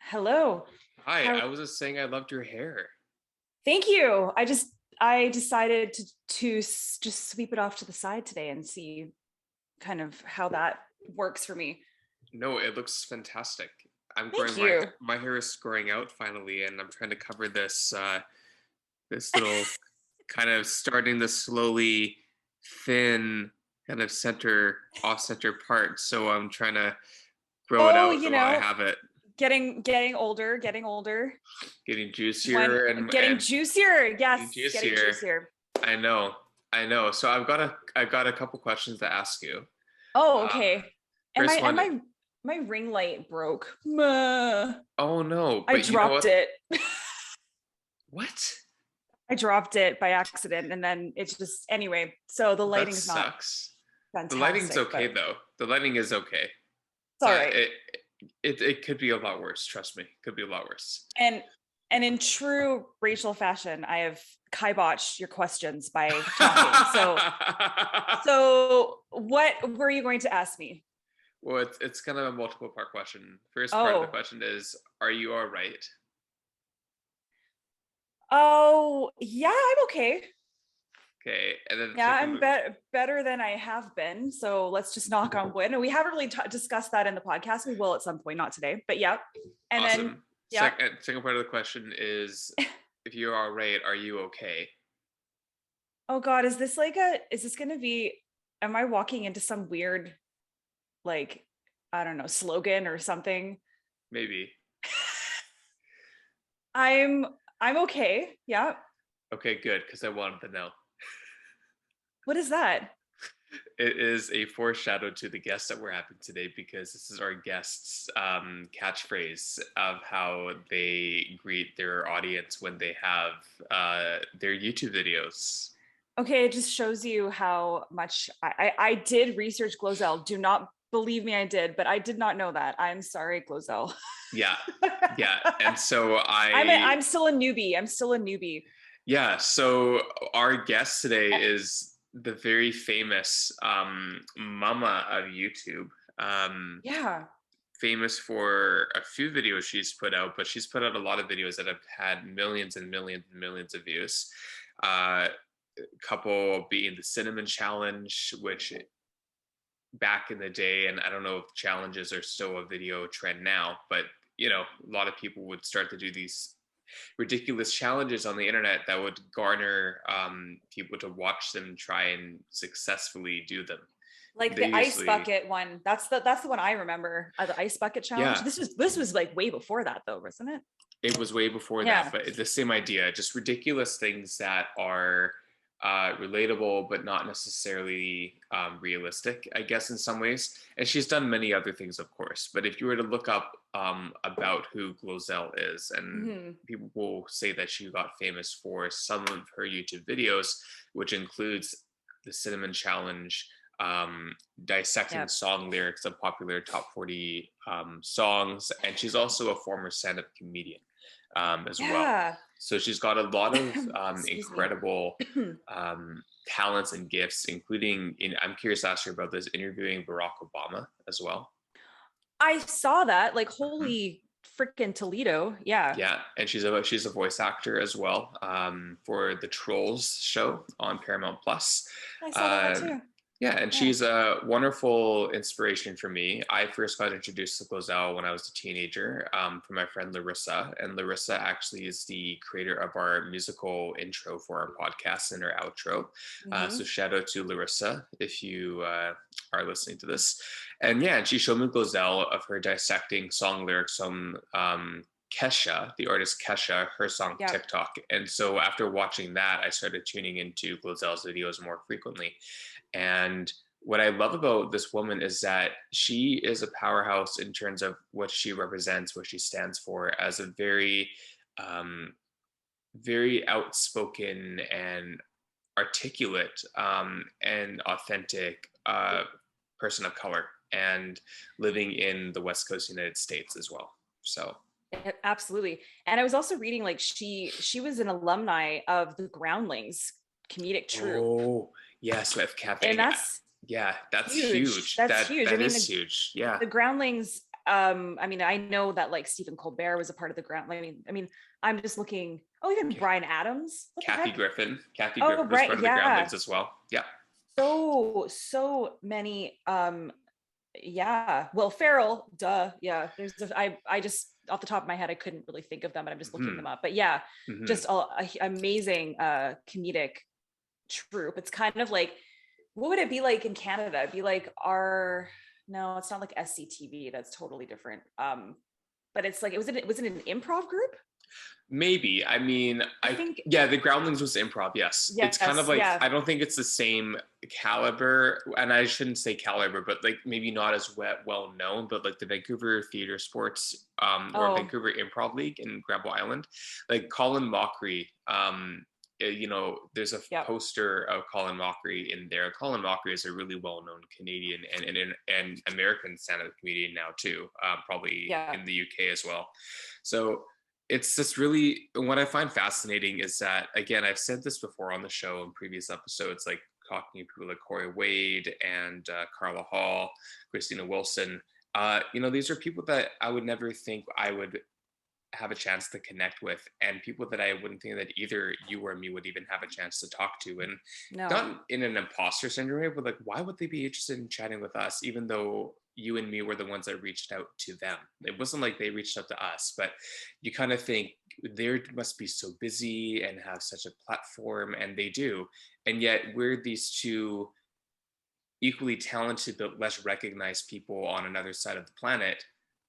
Hello. Hi, How? I was just saying I loved your hair. Thank you. I decided to just sweep it off to the side today and see kind of how that works for me. No, it looks fantastic. I'm Thank growing my you. my hair is growing out finally, and I'm trying to cover this little kind of starting to slowly thin kind of center off center part. So I'm trying to grow it Oh, out while I have it, getting older, getting older. getting When juicier getting and juicier. Yes, getting juicier. juicier. I know, I know. So I've got a couple questions to ask you. Oh, Um, okay. And my First and one. my ring light broke. Meh. Oh no, I but you know dropped what? it. What? I dropped it by accident and then it's just anyway. So the That lighting's not sucks. The lighting's fantastic, okay but though. The lighting is okay. it's It's all not right. it could be a lot worse, trust me. Could be a lot worse. And and in true Rachel fashion, I have kibotched your questions by talking. So what were you going to ask me? Well, it's kind of a multiple part question. First part of the Oh, question is, are you all right? oh, yeah, I'm okay. Okay, and then the Yeah, I'm second, better than I have been. So let's just knock on wood. And we haven't really discussed that in the podcast. We will at some point, not today, but yeah. And then, awesome. yeah. Second part of the question is, if you're all right, are you okay? Oh God, is this going to be, am I walking into some weird, like, I don't know, slogan or something? Maybe. I'm I'm okay. Yeah. Okay, good, because I wanted to know. What is that? It is a foreshadow to the guests that we're having today because this is our guests' catchphrase of how they greet their audience when they have their YouTube videos. Okay, it just shows you how much I did research GloZell. Do not believe me, I did, but I did not know that. I'm sorry, GloZell. Yeah, yeah. And so I'm still a newbie. I'm still a newbie. yeah, so our guest today is the very famous mama of YouTube. Um, Yeah. Famous for a few videos she's put out, but she's put out a lot of videos that have had millions and millions and millions of views. A couple being the cinnamon challenge, which back in the day, and I don't know if challenges are still a video trend now, but a lot of people would start to do these ridiculous challenges on the internet that would garner people to watch them try and successfully do them. Like They the ice usually, bucket one. That's the one I remember. The ice bucket challenge. yeah, This was like way before that though, wasn't it? it was way before that, Yeah. but it's the same idea, just ridiculous things that are relatable but not necessarily realistic, I guess, in some ways. And she's done many other things, of course. But if you were to look up about who GloZell is, and Hmm. people will say that she got famous for some of her YouTube videos, which includes the Cinnamon Challenge, dissecting Yeah. song lyrics of popular top 40 songs. And she's also a former stand up comedian as well. Yeah. So she's got a lot of Excuse me. incredible talents and gifts, including, I'm curious to ask you about this, interviewing Barack Obama as well. I saw that. Like, Mhm. holy freaking Toledo. Yeah. Yeah, and she's a voice actor as well for the Trolls show on Paramount Plus. I saw that Um, too. yeah, and Yeah. she's a wonderful inspiration for me. I first got introduced to GloZell when I was a teenager from my friend Larissa, and Larissa actually is the creator of our musical intro for our podcast and our outro. So Hmm. shout out to Larissa if you are listening to this. And yeah, and she showed me GloZell of her dissecting song lyrics from Kesha, the artist Kesha, her song Yeah. TikTok. And so after watching that, I started tuning into GloZell's videos more frequently. And what I love about this woman is that she is a powerhouse in terms of what she represents, what she stands for, as a um, very outspoken and articulate and authentic person of color, and living in the West Coast United States as well. So Absolutely. And I was also reading like she was an alumni of the Groundlings comedic troupe. oh yes, with And caffeine. that's Yeah, that's huge. huge. That's That huge. I that mean, is huge. Yeah. the Groundlings I mean, I know that like Stephen Colbert was a part of the ground. I mean, I'm just looking. Oh, even Brian Adams. What the Kathy heck? Griffin. Kathy Oh, Griffin was right. part of the Yeah. Groundlings as well. Yeah. So many. Yeah. Well, Farrell. Duh. Yeah. I just off the top of my head, I couldn't really think of them, but I'm just looking Hmm. them up. But yeah, Hmm. just amazing comedic troupe. It's kind of like, what would it be like in Canada? It'd be like our, no, it's not like SCTV. That's totally different. But it's like, was it an improv group? Maybe. I mean, I think, yeah, the Groundlings was improv. Yes, it's kind of yes, like yeah. I don't think it's the same caliber, and I shouldn't say caliber, but like maybe not as well known. But like the Vancouver Theatre Sports, or Oh, Vancouver Improv League in Granville Island, like Colin Mockery. There's a yeah, poster of Colin Mockery in there. Colin Mockery is a really well-known Canadian and American stand-up comedian now too, probably yeah. in the UK as well. So it's just really what I find fascinating is that, again, I've said this before on the show in previous episodes, like talking to people like Corey Wade and Carla Hall, Christina Wilson. These are people that I would never think I would have a chance to connect with, and people that I wouldn't think that either you or me would even have a chance to talk to. And No. not in an imposter syndrome way, but like, why would they be interested in chatting with us, even though you and me were the ones that reached out to them? It wasn't like they reached out to us, but you kind of think they must be so busy and have such a platform, and they do. And yet we're these two equally talented but less recognized people on another side of the planet,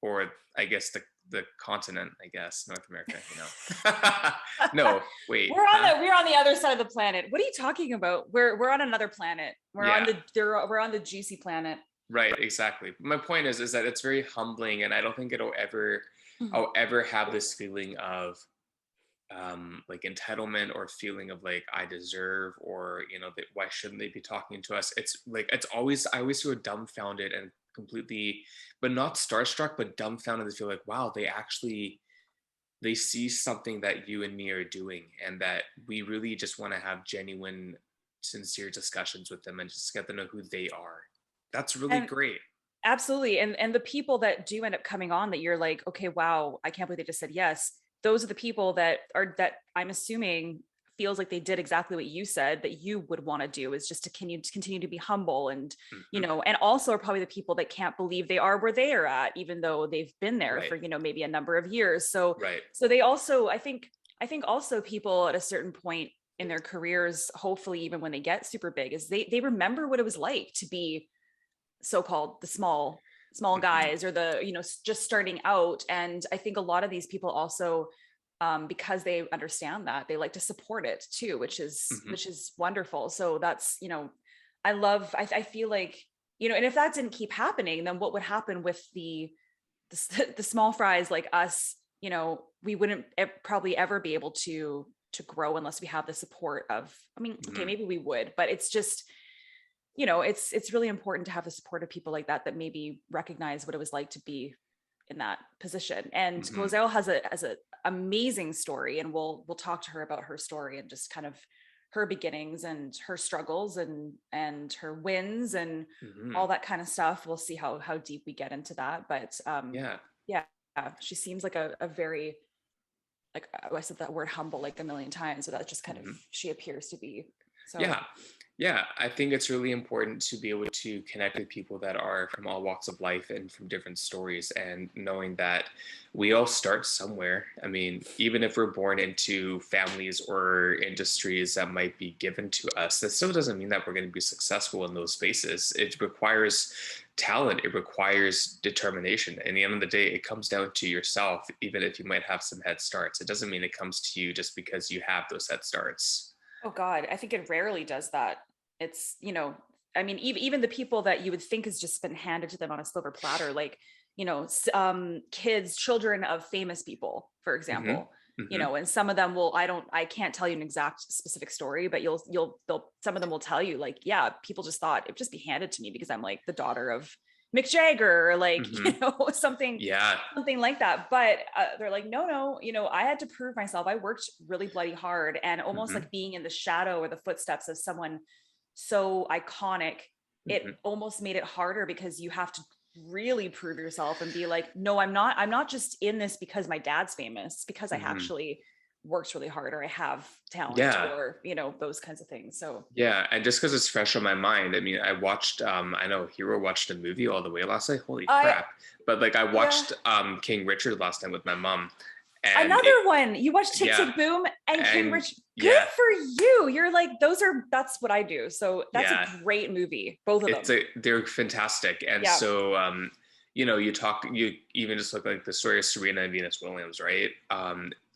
or I guess the continent, I guess, North America, No, wait, huh? We're on the other side of the planet. What are you talking about? We're on another planet. Yeah, We're on the juicy planet. right, exactly. My point is that it's very humbling, and I don't think I'll ever have this feeling of like entitlement or feeling of like I deserve, or that why shouldn't they be talking to us. It's like I always feel dumbfounded and completely, but not starstruck, but dumbfounded to feel like, wow, they see something that you and me are doing, and that we really just want to have genuine, sincere discussions with them and just get to know who they are. That's really And great. absolutely. And the people that do end up coming on that you're like, okay, wow, I can't believe they just said yes. Those are the people that I'm assuming feels like they did exactly what you said that you would want to do, is just to continue to be humble, and Hmm. and also are probably the people that can't believe they are where they are at, even though they've been there Right, for maybe a number of years. So right. they also, I think also people at a certain point in their careers, hopefully even when they get super big, is they remember what it was like to be so-called the small Hmm. guys, or the just starting out. And I think a lot of these people also, because they understand that, they like to support it too, Hmm. which is wonderful. So that's, I feel like, and if that didn't keep happening, then what would happen with the small fries like us? We wouldn't probably ever be able to grow unless we have the support of, I mean, okay, Hmm. maybe we would, but it's just, it's really important to have the support of people like that that maybe recognize what it was like to be in that position. And Hmm. GloZell has a amazing story, and we'll talk to her about her story and just kind of her beginnings and her struggles and her wins and Hmm. all that kind of stuff. We'll see how deep we get into that. But Yeah. yeah, she seems like a very, like, I said that word humble like a million times, so that's just kind of, Hmm. she appears to be. So Yeah. Yeah. I think it's really important to be able to connect with people that are from all walks of life and from different stories, and knowing that we all start somewhere. I mean, even if we're born into families or industries that might be given to us, that still doesn't mean that we're going to be successful in those spaces. It requires talent, it requires determination. In the end of the day, it comes down to yourself, even if you might have some head starts. It doesn't mean it comes to you just because you have those head starts. oh God, I think it rarely does that. It's, I mean, even the people that you would think has just been handed to them on a silver platter, like, kids, children of famous people, for Hmm. example, Hmm. and some of them will, I can't tell you an exact specific story, but some of them will tell you like, yeah, people just thought it would just be handed to me because I'm like the daughter of Mick Jagger, or like, Hmm. something, Yeah. like that. But they're like, no, I had to prove myself. I worked really bloody hard, and almost Hmm. like being in the shadow or the footsteps of someone so iconic, it Hmm. almost made it harder because you have to really prove yourself and be like, no, I'm not just in this because my dad's famous, because I Mhm. actually worked really hard, or I have talent, Yeah. or, those kinds of things. So Yeah, and just because it's fresh on my mind, I mean, I watched, I know Hero watched a movie all the way last night. Holy I, crap! But like, I yeah, watched King Richard last night with my mom, and another one. You watch Tick yeah, Tick Boom and King and Rich. Good yeah, for you. You're like, that's what I do. So that's a yeah, great movie, both of them. they're fantastic, and Yeah. so you even just look like the story of Serena and Venus Williams, right?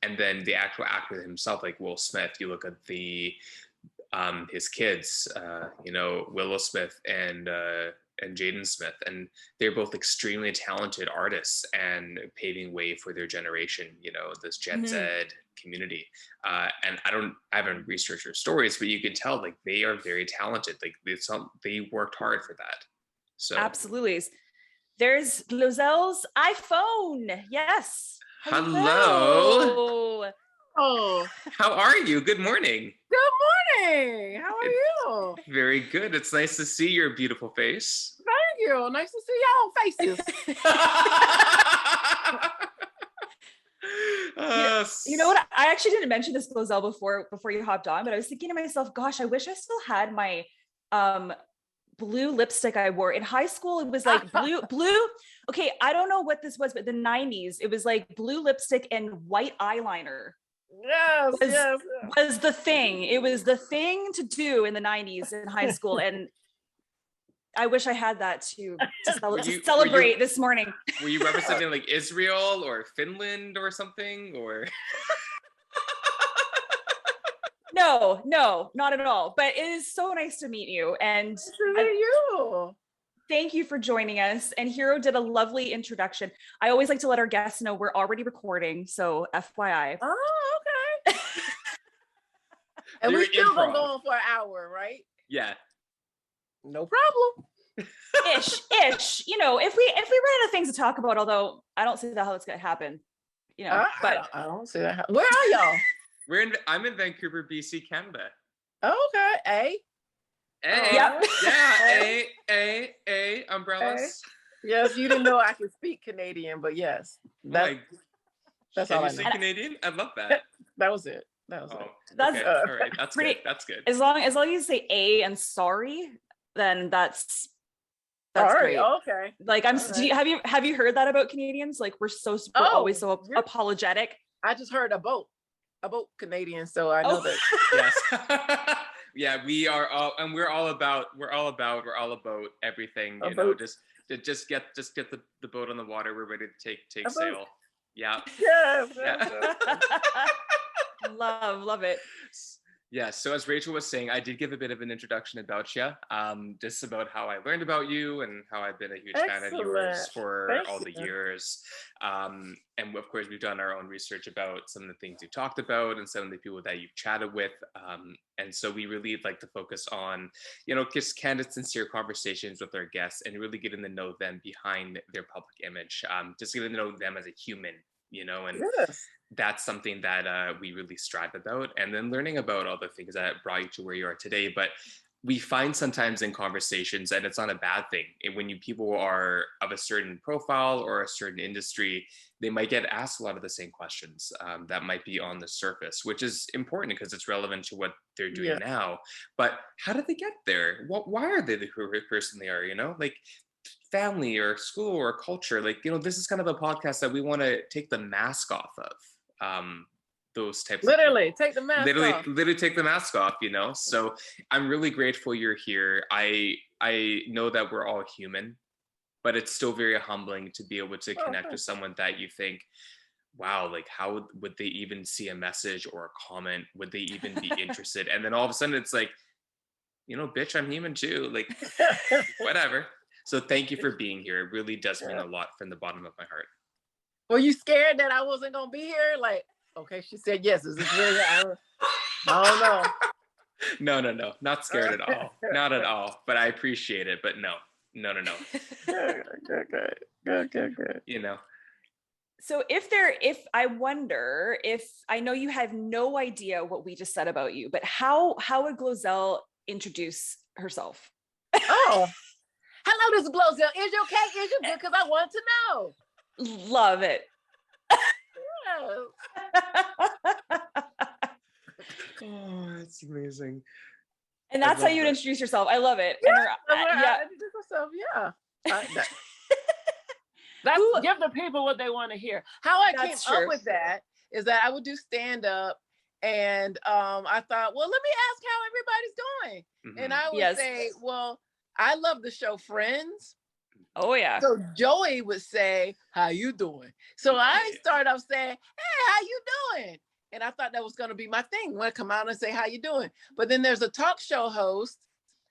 And then the actual actor himself, like Will Smith. You look at his kids, Willow Smith and Jaden Smith, and they're both extremely talented artists and paving way for their generation. This Gen Z Mhm. community. And I haven't researched their stories, but you can tell like they are very talented. Like they worked hard for that. So Absolutely. There's GloZell's iPhone. Yes. hello, Hello. Oh, how are you? Good morning. good morning. How are It's you? very good. It's nice to see your beautiful face. Thank you. Nice to see y'all faces. You know what? I actually didn't mention this, GloZell, before you hopped on, but I was thinking to myself, gosh, I wish I still had my um blue lipstick I wore in high school. It was like blue. Okay, I don't know what this was, but the 90s, it was like blue lipstick and white eyeliner Yes, was yes. was the thing. It was the thing to do in the 90s in high school. And I wish I had that to celebrate this morning. Were you representing like Israel or Finland or something? Or No, not at all. But it is so nice to meet you. And Nice to meet you. thank you for joining us. And Hero did a lovely introduction. I always like to let our guests know we're already recording. So FYI. Oh, okay. And we still gonna go on for an hour, right? Yeah. No problem. Ish. If we run out of things to talk about, although I don't see how it's gonna happen. But I don't see that. Where are y'all? I'm in Vancouver, BC, Canada. Okay. A. Yep. Yeah. A. Umbrellas. Yes, you didn't know I could speak Canadian, but yes, that's Can all you I say know. Canadian? I love that. That was it. That was it. That's okay. All right. That's pretty. good. That's good. As long as you say A and sorry, then that's Sorry. great. Okay. Like have you heard that about Canadians? Like we're always so apologetic. I just heard a boat Canadian, so I know that. Yes. Yeah, we are all, and we're all about everything. Just get the boat on the water. We're ready to take sail. Yeah. Yes. Yeah. Love it. Yeah, so as Rachel was saying, I did give a bit of an introduction about you, just about how I learned about you and how I've been a huge fan of yours for all the years. And of course, we've done our own research about some of the things you've talked about and some of the people that you've chatted with. And so we really like to focus on, just candid, sincere conversations with our guests and really getting to know them behind their public image, just getting to know them as a human, and Yes. that's something that we really strive about, and then learning about all the things that brought you to where you are today. But we find sometimes in conversations, and it's not a bad thing, when people are of a certain profile or a certain industry, they might get asked a lot of the same questions that might be on the surface, which is important because it's relevant to what they're doing now. But how did they get there? Why are they the person they are? Like family or school or culture. Like, this is kind of a podcast that we want to take the mask off of. Those types literally take the mask off. Literally take the mask off, so I'm really grateful you're here. I know that we're all human, but it's still very humbling to be able to connect with someone that you think, wow, like how would they even see a message or a comment? Would they even be interested? And then all of a sudden it's like, bitch, I'm human too, like whatever. So thank you for being here. It really does mean a lot from the bottom of my heart. Were you scared that I wasn't gonna be here? Like, okay, she said yes. Is this really? I don't know. No, not scared at all. Not at all. But I appreciate it. But no. Good. So I wonder if, I know you have no idea what we just said about you, but how would GloZell introduce herself? Oh, Hello, this is GloZell. Is you okay? Is you good? Because I want to know. Love it. Oh, that's amazing. And that's how you would introduce yourself. I love it. Yeah, And I introduce myself. Yeah. That's give the people what they want to hear. How I came up with that is that I would do stand up, and I thought, well, let me ask how everybody's doing, and I would say, well, I love the show Friends. Oh yeah. So Joey would say, "How you doing?" So I started off saying, "Hey, how you doing?" And I thought that was going to be my thing. When I come out and say, "How you doing?" But then there's a talk show host.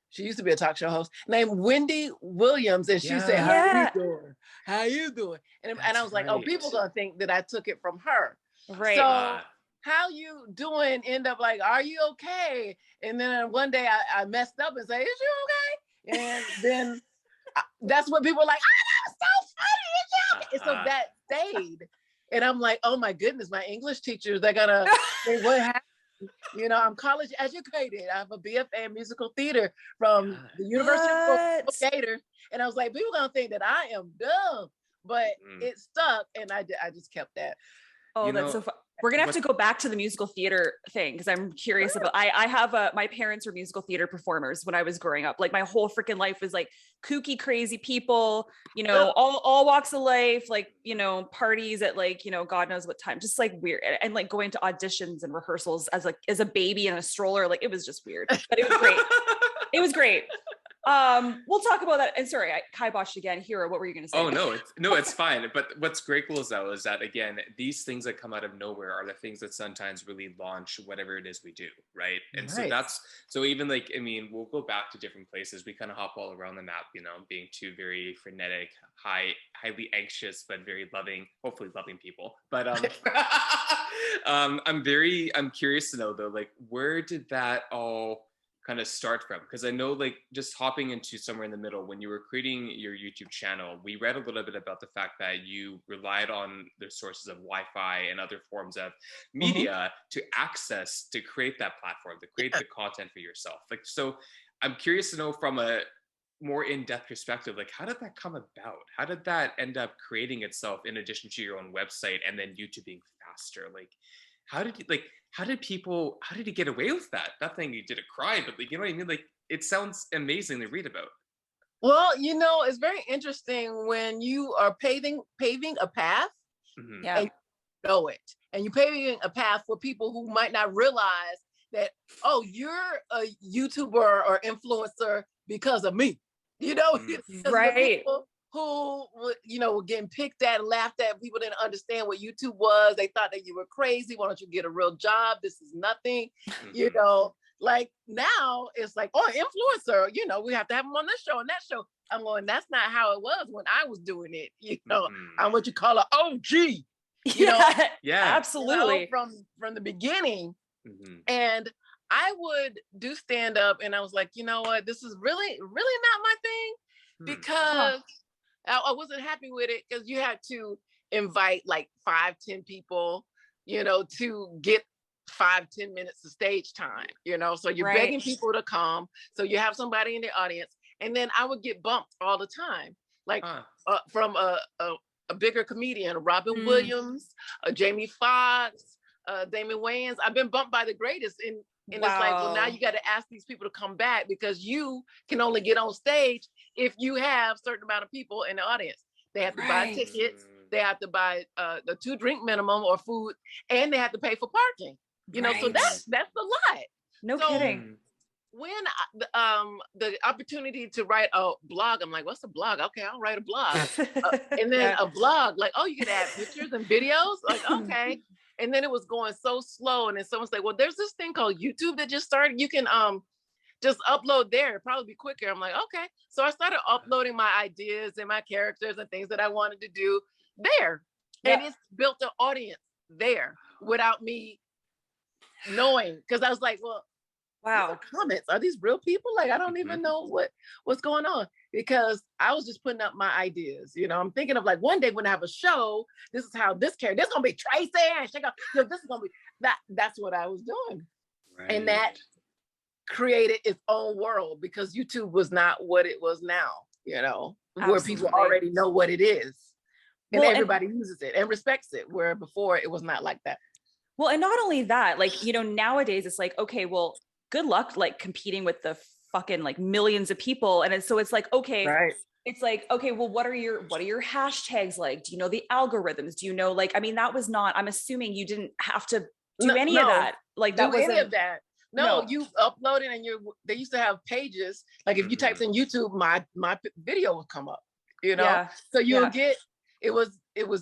She used to be a talk show host named Wendy Williams, and she said, "How you doing? How you doing?" And I was like, "Oh, people are gonna think that I took it from her." Right. So how you doing? End up like, "Are you okay?" And then one day I messed up and say, "Is you okay?" And then that's what people are like, "Oh, that was so funny." And so that stayed. And I'm like, oh my goodness, my English teachers, they're gonna say, what happened? You know, I'm college educated. I have a BFA in musical theater from the University of Gator. And I was like, people gonna think that I am dumb, but it stuck, and I just kept that. Oh, that's so fun. We're gonna have to go back to the musical theater thing, because I'm curious about. I have my parents were musical theater performers when I was growing up. Like my whole freaking life was like kooky, crazy people. You know, all walks of life. Like, you know, parties at like, you know, God knows what time. Just like weird, and like going to auditions and rehearsals as a baby in a stroller. Like it was just weird, but it was great. It was great. We'll talk about that. And sorry, I kiboshed again. Hero, what were you going to say? Oh no, it's fine. But what's great, GloZell, is that again, these things that come out of nowhere are the things that sometimes really launch whatever it is we do, right? And so even like, I mean, we'll go back to different places. We kind of hop all around the map, you know, being two very frenetic, highly anxious, but very loving, hopefully loving people. But I'm curious to know though, like, where did that all kind of start from? Because I know, like, just hopping into somewhere in the middle, when you were creating your YouTube channel, we read a little bit about the fact that you relied on the sources of Wi-Fi and other forms of media to create that platform, to create the content for yourself. Like, so I'm curious to know from a more in-depth perspective, like, how did that come about? How did that end up creating itself in addition to your own website and then YouTube being faster? Like, how did you get away with that? Not saying you did a crime, but like, you know what I mean? Like, it sounds amazing to read about. Well, you know, it's very interesting when you are paving a path and you know it. And you're paving a path for people who might not realize that, oh, you're a YouTuber or influencer because of me. You know, right. Who, you know, were getting picked at and laughed at. People didn't understand what YouTube was. They thought that you were crazy. Why don't you get a real job? This is nothing. You know, like now it's like, oh, influencer, you know, we have to have them on this show and that show. I'm going, that's not how it was when I was doing it. You know, I'm what you call an OG. You know, absolutely. You know, from the beginning. And I would do stand up, and I was like, you know what, this is really, really not my thing, because I wasn't happy with it, because you had to invite like 5-10 people, you know, to get 5-10 minutes of stage time, you know, so you're begging people to come. So you have somebody in the audience, and then I would get bumped all the time, like from a bigger comedian, Robin Williams, Jamie Foxx, Damon Wayans. I've been bumped by the greatest, and it's like, well, now you got to ask these people to come back, because you can only get on stage if you have a certain amount of people in the audience. They have to buy tickets, they have to buy the 2-drink minimum or food, and they have to pay for parking. You know, so that's a lot. No kidding. When the opportunity to write a blog, I'm like, what's a blog? Okay, I'll write a blog. And then a blog, like, oh, you can add pictures and videos? Like, okay. And then it was going so slow. And then someone's like, well, there's this thing called YouTube that just started. You can just upload there. It'd probably be quicker. I'm like, okay. So I started uploading my ideas and my characters and things that I wanted to do there. And it's built an audience there without me knowing. Because I was like, well, wow, comments, are these real people? Like, I don't even know what's going on, because I was just putting up my ideas. You know, I'm thinking of like, one day when I have a show, this is how this character, this is gonna be Tracy, and she go, you know, this is gonna be that's what I was doing. And that created its own world, because YouTube was not what it was now. you know, Absolutely. where people already know what it is. And well, everybody uses it and respects it, where before it was not like that. Well, and not only that, like, you know, nowadays it's like, okay, well, good luck like competing with the fucking like millions of people. And so it's like, okay, right. It's like, okay, well, what are your hashtags like? Do you know the algorithms? Do you know, like, I mean, that was not, I'm assuming you didn't have to do any of that. Like that wasn't any of that. No, you upload it and they used to have pages. Like if you typed in YouTube, my video would come up, you know? Yeah. So you'll get, it was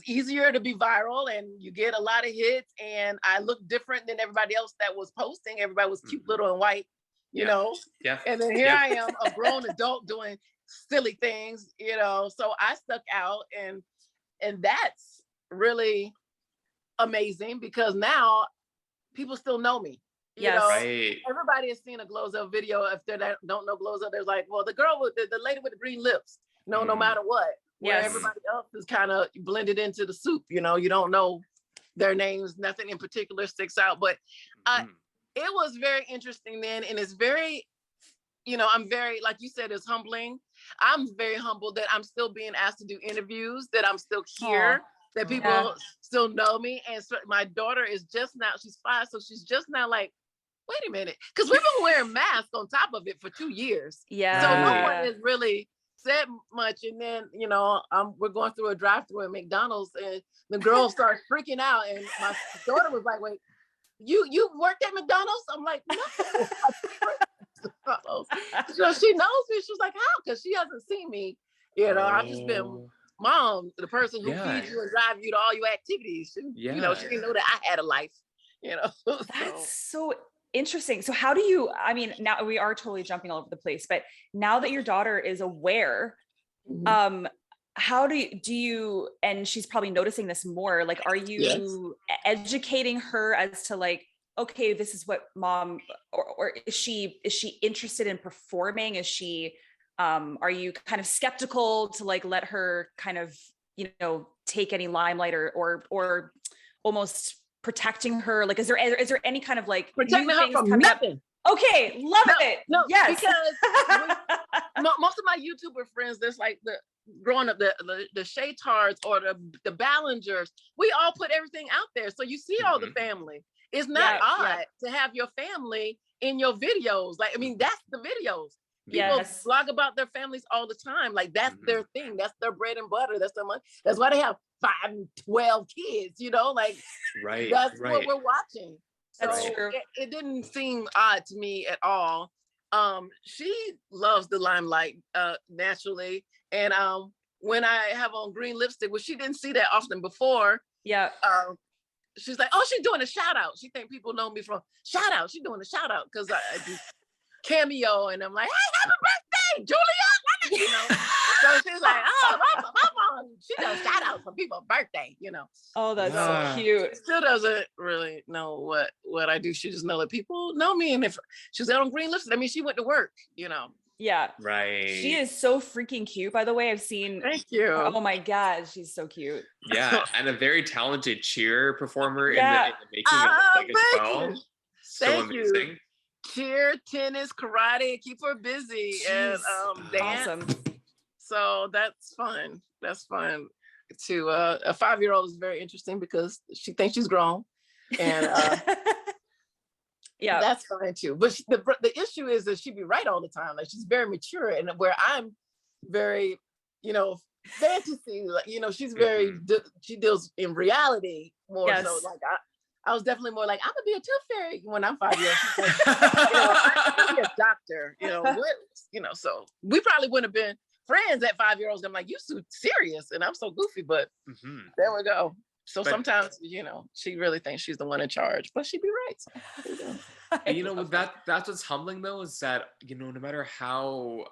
easier to be viral and you get a lot of hits, and I looked different than everybody else that was posting. Everybody was cute, little and white, you know? Yeah. And then here I am, a grown adult doing silly things, you know? So I stuck out, and that's really amazing because now people still know me. You know, everybody has seen a GloZell video. If they don't know GloZell, they're like, well, the girl with the lady with the green lips, no matter what. Where everybody else is kind of blended into the soup, you know, you don't know their names, nothing in particular sticks out. But it was very interesting then, and it's very, you know, I'm very, like you said, it's humbling. I'm very humbled that I'm still being asked to do interviews, that I'm still here, that people still know me. And so my daughter is just now, she's 5, so she's just now like, wait a minute, because we've been wearing masks on top of it for 2 years. Yeah. So no one has really said much. And then, you know, we're going through a drive-through at McDonald's, and the girl starts freaking out, and my daughter was like, wait, you worked at McDonald's? I'm like, no. So she knows me. She was like, how? Because she hasn't seen me. You know, I've just been mom, the person who feeds you and drives you to all your activities. You know, she didn't know that I had a life, you know. That's so interesting. So how do you, I mean, now we are totally jumping all over the place, but now that your daughter is aware, how do you, and she's probably noticing this more, like, are you educating her as to like, okay, this is what mom, or is she interested in performing? Is she, are you kind of skeptical to like, let her kind of, you know, take any limelight or almost protecting her? Like, is there any kind of like protecting her from nothing? Okay, love it. No, yes. Because most of my YouTuber friends, there's like growing up, the Shaytards or the Ballingers, we all put everything out there. So you see all the family. It's not odd to have your family in your videos. Like, I mean, that's the videos. People blog about their families all the time. Like, that's their thing. That's their bread and butter. That's their money. That's why they have 5 and 12 kids, you know, like, that's what we're watching. So that's true. It didn't seem odd to me at all. She loves the limelight naturally. And when I have on green lipstick, which she didn't see that often before. She's like, oh, she's doing a shout out. She think people know me from shout out. She's doing a shout out because I do cameo, and I'm like, hey, happy birthday, Julia. You know, so she's like, oh, my mom, she does shout outs for people's birthday, you know. Oh, that's so cute. Still doesn't really know what I do. She just know that people know me, and if she's out on green lipstick, I mean, she went to work, you know. Yeah. Right. She is so freaking cute, by the way. I've seen. Thank you. Oh my God, she's so cute. Yeah, and a very talented cheer performer in the making of like as well. So amazing. Cheer, tennis, karate, keep her busy. Jeez. And dance. Awesome. So that's fun. That's fun. To a 5-year-old is very interesting because she thinks she's grown, and yeah, that's fine too. But the issue is that she be right all the time. Like, she's very mature, and where I'm very, you know, fantasy. Like, you know, she's very she deals in reality more. So like I was definitely more like, I'm gonna be a tooth fairy when I'm 5 years old. Like, you know, I'm gonna be a doctor. You know what? You know, so we probably wouldn't have been friends at 5-year-olds. I'm like, you so serious, and I'm so goofy. But there we go. So sometimes, you know, she really thinks she's the one in charge, but she'd be right. So, and, you know, that's what's humbling though, is that, you know, no matter how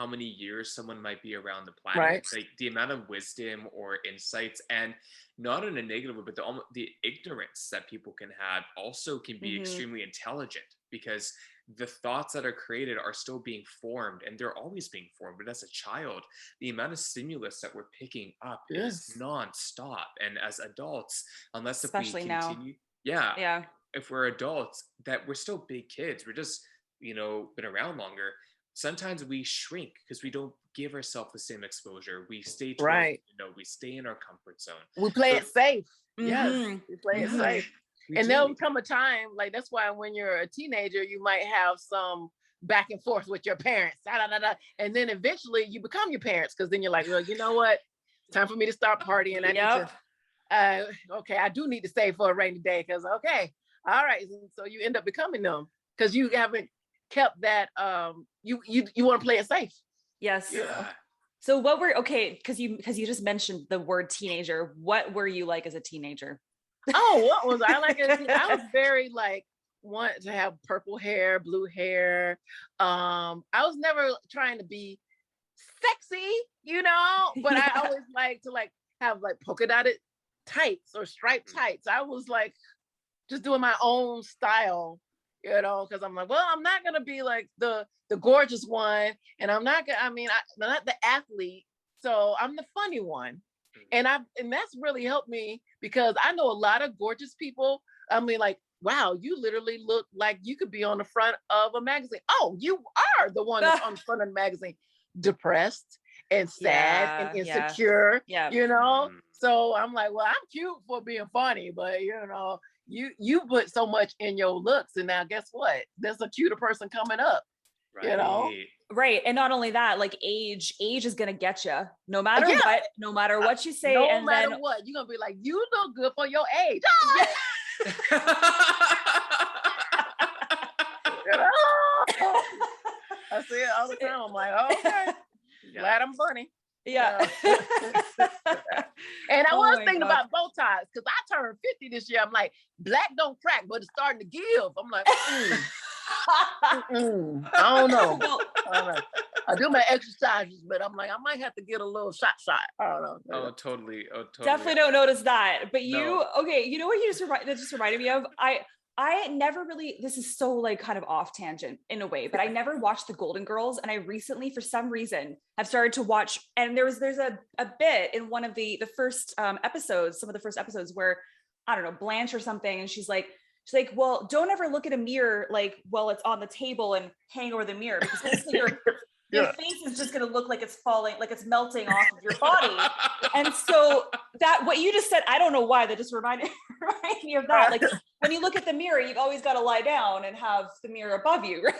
many years someone might be around the planet, like the amount of wisdom or insights, and not in a negative way, but the ignorance that people can have also can be extremely intelligent, because the thoughts that are created are still being formed, and they're always being formed. But as a child, the amount of stimulus that we're picking up is nonstop. And as adults, unless especially if we continue, if we're adults, that we're still big kids. We're just, you know, been around longer. sometimes we shrink because we don't give ourselves the same exposure. We stay to right. we stay in our comfort zone. We play it safe. Yes. We play it safe. And there'll come a time, like that's why when you're a teenager, you might have some back and forth with your parents. And then eventually you become your parents, because then you're like, well, you know what? It's time for me to start partying. I need to, okay, I do need to save for a rainy day, because okay, all right. So you end up becoming them because you haven't kept that, you want to play it safe. Yes. Yeah. So what were, because you just mentioned the word teenager, what were you like as a teenager? Oh, what was I like? I was very like, wanted to have purple hair, blue hair. I was never trying to be sexy, but I always like to have like polka dotted tights or striped tights. I was like just doing my own style, because I'm like, well, I'm not gonna be like the gorgeous one, and I'm not not the athlete, so I'm the funny one. And that's really helped me, because I know a lot of gorgeous people. I mean, like, wow, you literally look like you could be on the front of a magazine. Oh, you are the one that's on the front of the magazine, depressed and sad and insecure, So I'm like, well, I'm cute for being funny, but you put so much in your looks, and now guess what? There's a cuter person coming up, Right. And not only that, like age is gonna get you no matter what, no matter what you say. No matter what, you're gonna be like, you look good for your age. I see it all the time. I'm like, oh, okay, glad I'm funny. Yeah. And I was thinking about bow ties, because I turned 50 this year. I'm like, black don't crack, but it's starting to give. I'm like, I don't know. I do my exercises, but I'm like, I might have to get a little shot. I don't know. Oh, totally. Definitely don't notice that. But you know what you just reminded me of? I never really, this is so like kind of off tangent in a way, but I never watched the Golden Girls. And I recently, for some reason, have started to watch, and there's a bit in one of the first episodes, some of the first episodes, where, I don't know, Blanche or something, and she's like, well, don't ever look at a mirror like while it's on the table and hang over the mirror, because basically your face is just going to look like it's falling, like it's melting off of your body. And so that, what you just said, I don't know why, that just reminded me of that. Like, when you look at the mirror, you've always got to lie down and have the mirror above you, right?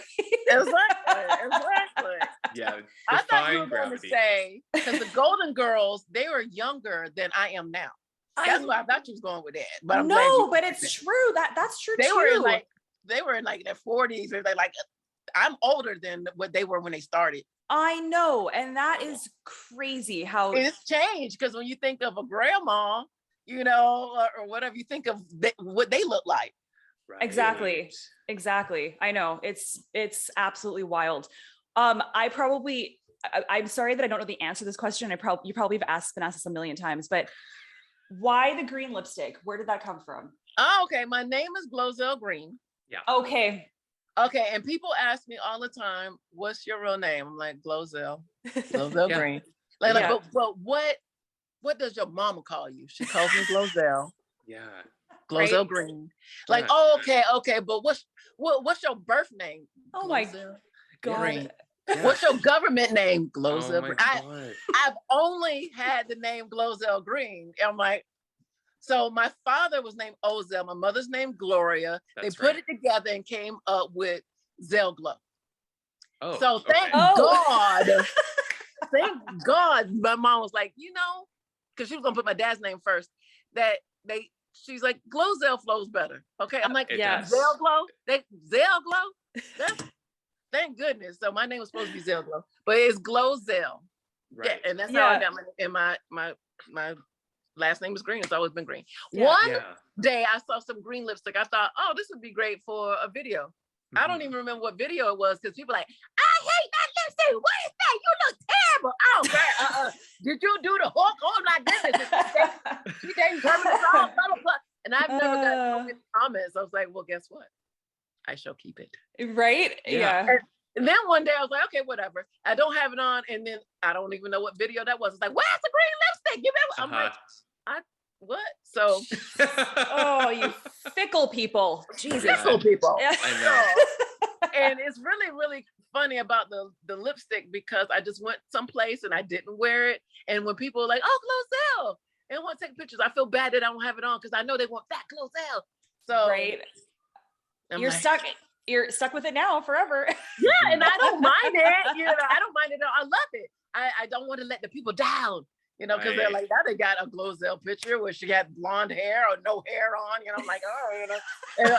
Exactly. Yeah. I thought you were going to say, because the Golden Girls, they were younger than I am now. That's why I thought you was going with that. But but it's true. That's true. They were in like their 40s, or they like, I'm older than what they were when they started. I know, and that is crazy how it's changed. Because when you think of a grandma, or whatever, you think of what they look like. Right. Exactly. I know, it's absolutely wild. I'm sorry that I don't know the answer to this question. You probably have been asked this a million times, but why the green lipstick? Where did that come from? Oh, okay. My name is GloZell Green. Yeah. Okay. And people ask me all the time, what's your real name? I'm like, GloZell Green. But what does your mama call you? She calls me GloZell. Yeah. GloZell Green. Like, okay. But what's your birth name? Oh my God. Green. Yeah. What's your government name? GloZell Green. I've only had the name GloZell Green. I'm like, so my father was named Ozell, my mother's name Gloria. They put it together and came up with Zell Glow. Oh, so thank God. Thank God my mom was like, because she was gonna put my dad's name first, she's like, GloZell flows better. Okay. I'm like, Zell Glow? Zell Glow? Thank goodness. So my name was supposed to be Zell Glow, but it's GloZell. Right. Yeah, and that's how I got my last name is Green. It's always been Green. One day I saw some green lipstick. I thought, oh, this would be great for a video. Mm-hmm. I don't even remember what video it was, because people are like, I hate that lipstick. What is that? You look terrible. Oh, man. Did you do the hook? Oh my goodness. She dating permanent song, blah, blah, blah. And I've never got so many comments. I was like, well, guess what? I shall keep it. Right? Yeah. And then one day I was like, okay, whatever. I don't have it on. And then I don't even know what video that was. It's like, where's the green lipstick? Give it. I'm like, what? So, oh, you fickle people. Jesus. Fickle people. I know. And it's really, really funny about the lipstick because I just went someplace and I didn't wear it. And when people are like, "Oh, GloZell," and want to take pictures, I feel bad that I don't have it on because I know they want that GloZell. So right, you're like, stuck. You're stuck with it now forever. Yeah, and I don't mind it. You know, I don't mind it at all. I love it. I don't want to let the people down. You know, because they're like, now they got a GloZell picture where she had blonde hair or no hair on. You know, I'm like, oh, you know, and,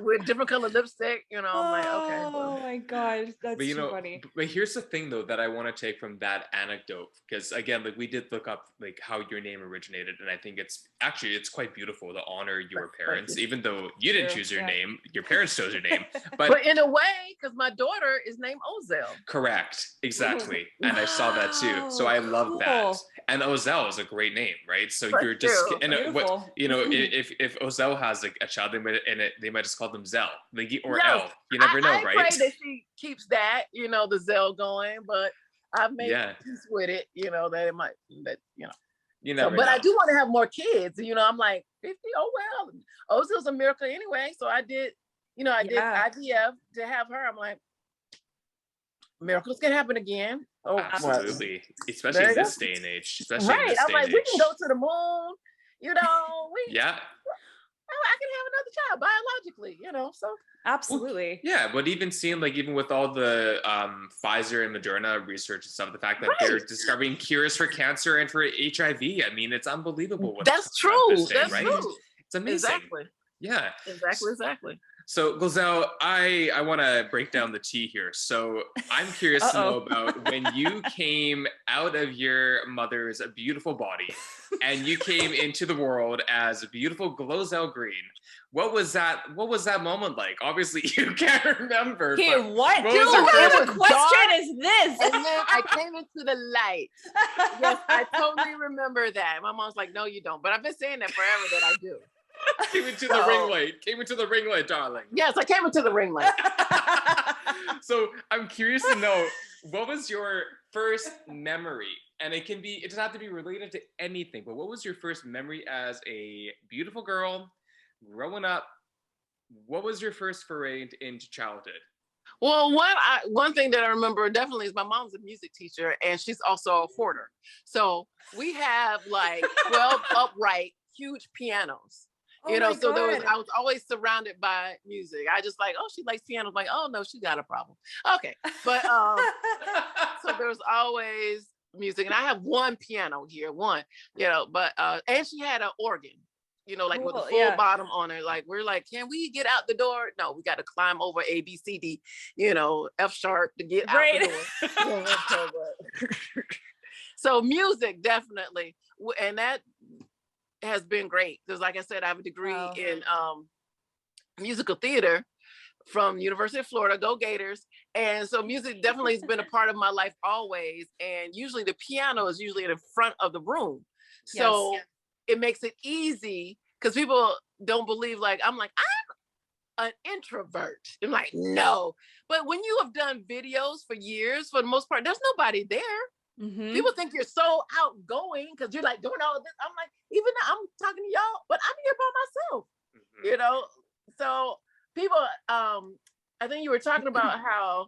with different color lipstick. You know, I'm like, okay. Oh my god, that's But too funny. But here's the thing though that I want to take from that anecdote, because again, like we did look up like how your name originated, and I think it's quite beautiful to honor your parents, even though you didn't choose your name, your parents chose your name. But in a way, because my daughter is named Ozell. Correct, exactly, and I saw that too. So I love that. And Ozell is a great name, right? So you're just what you know. If Ozell has like a child, they might just call them Zell, like or L. You never know, right? I pray that she keeps that, you know, the Zell going, but I've made peace with it, you know, that it might, that you know. You never. But I do want to have more kids. You know, I'm like 50. Oh well, Ozell's a miracle anyway. So I did, you know, I did IVF to have her. I'm like, miracles can happen again. Oh, absolutely, especially in this day and age. Especially right. In this I'm day like, and we age. can go to the moon. You know, yeah. I can have another child biologically. You know, so absolutely. Well, yeah, but even seeing like even with all the Pfizer and Moderna research and stuff, the fact that they're discovering cures for cancer and for HIV, I mean, it's unbelievable. That's true. That's true. It's amazing. Exactly. Yeah. Exactly. So GloZell, I want to break down the tea here. So I'm curious to know about when you came out of your mother's beautiful body and you came into the world as a beautiful GloZell Green. What was that moment like? Obviously you can't remember. Hey, what kind of question is this? And then I came into the light. Yes, I totally remember that. My mom's like, no, you don't. But I've been saying that forever that I do. Came into the ring light. Came into the ring light, darling. Yes, I came into the ring light. So I'm curious to know, what was your first memory? And it doesn't have to be related to anything, but what was your first memory as a beautiful girl growing up? What was your first foray into childhood? Well, one thing that I remember definitely is my mom's a music teacher and she's also a hoarder. So we have like 12 upright, huge pianos. You know, so I was always surrounded by music. I just like, oh, she likes piano. I'm like, oh no, she got a problem. Okay. But so there was always music. And I have one piano here, you know, but and she had an organ, you know, like with a full bottom on it. Like we're like, can we get out the door? No, we got to climb over A, B, C, D, you know, F sharp to get out the door. So music definitely. And that has been great because like I said, I have a degree in musical theater from University of Florida, go Gators. And so music definitely has been a part of my life always. And usually the piano is usually in the front of the room. So it makes it easy because people don't believe I'm an introvert. I'm like, no. But when you have done videos for years, for the most part, there's nobody there. Mm-hmm. People think you're so outgoing because you're like doing all of this. I'm like, even now I'm talking to y'all, but I'm here by myself, you know? So people, I think you were talking about how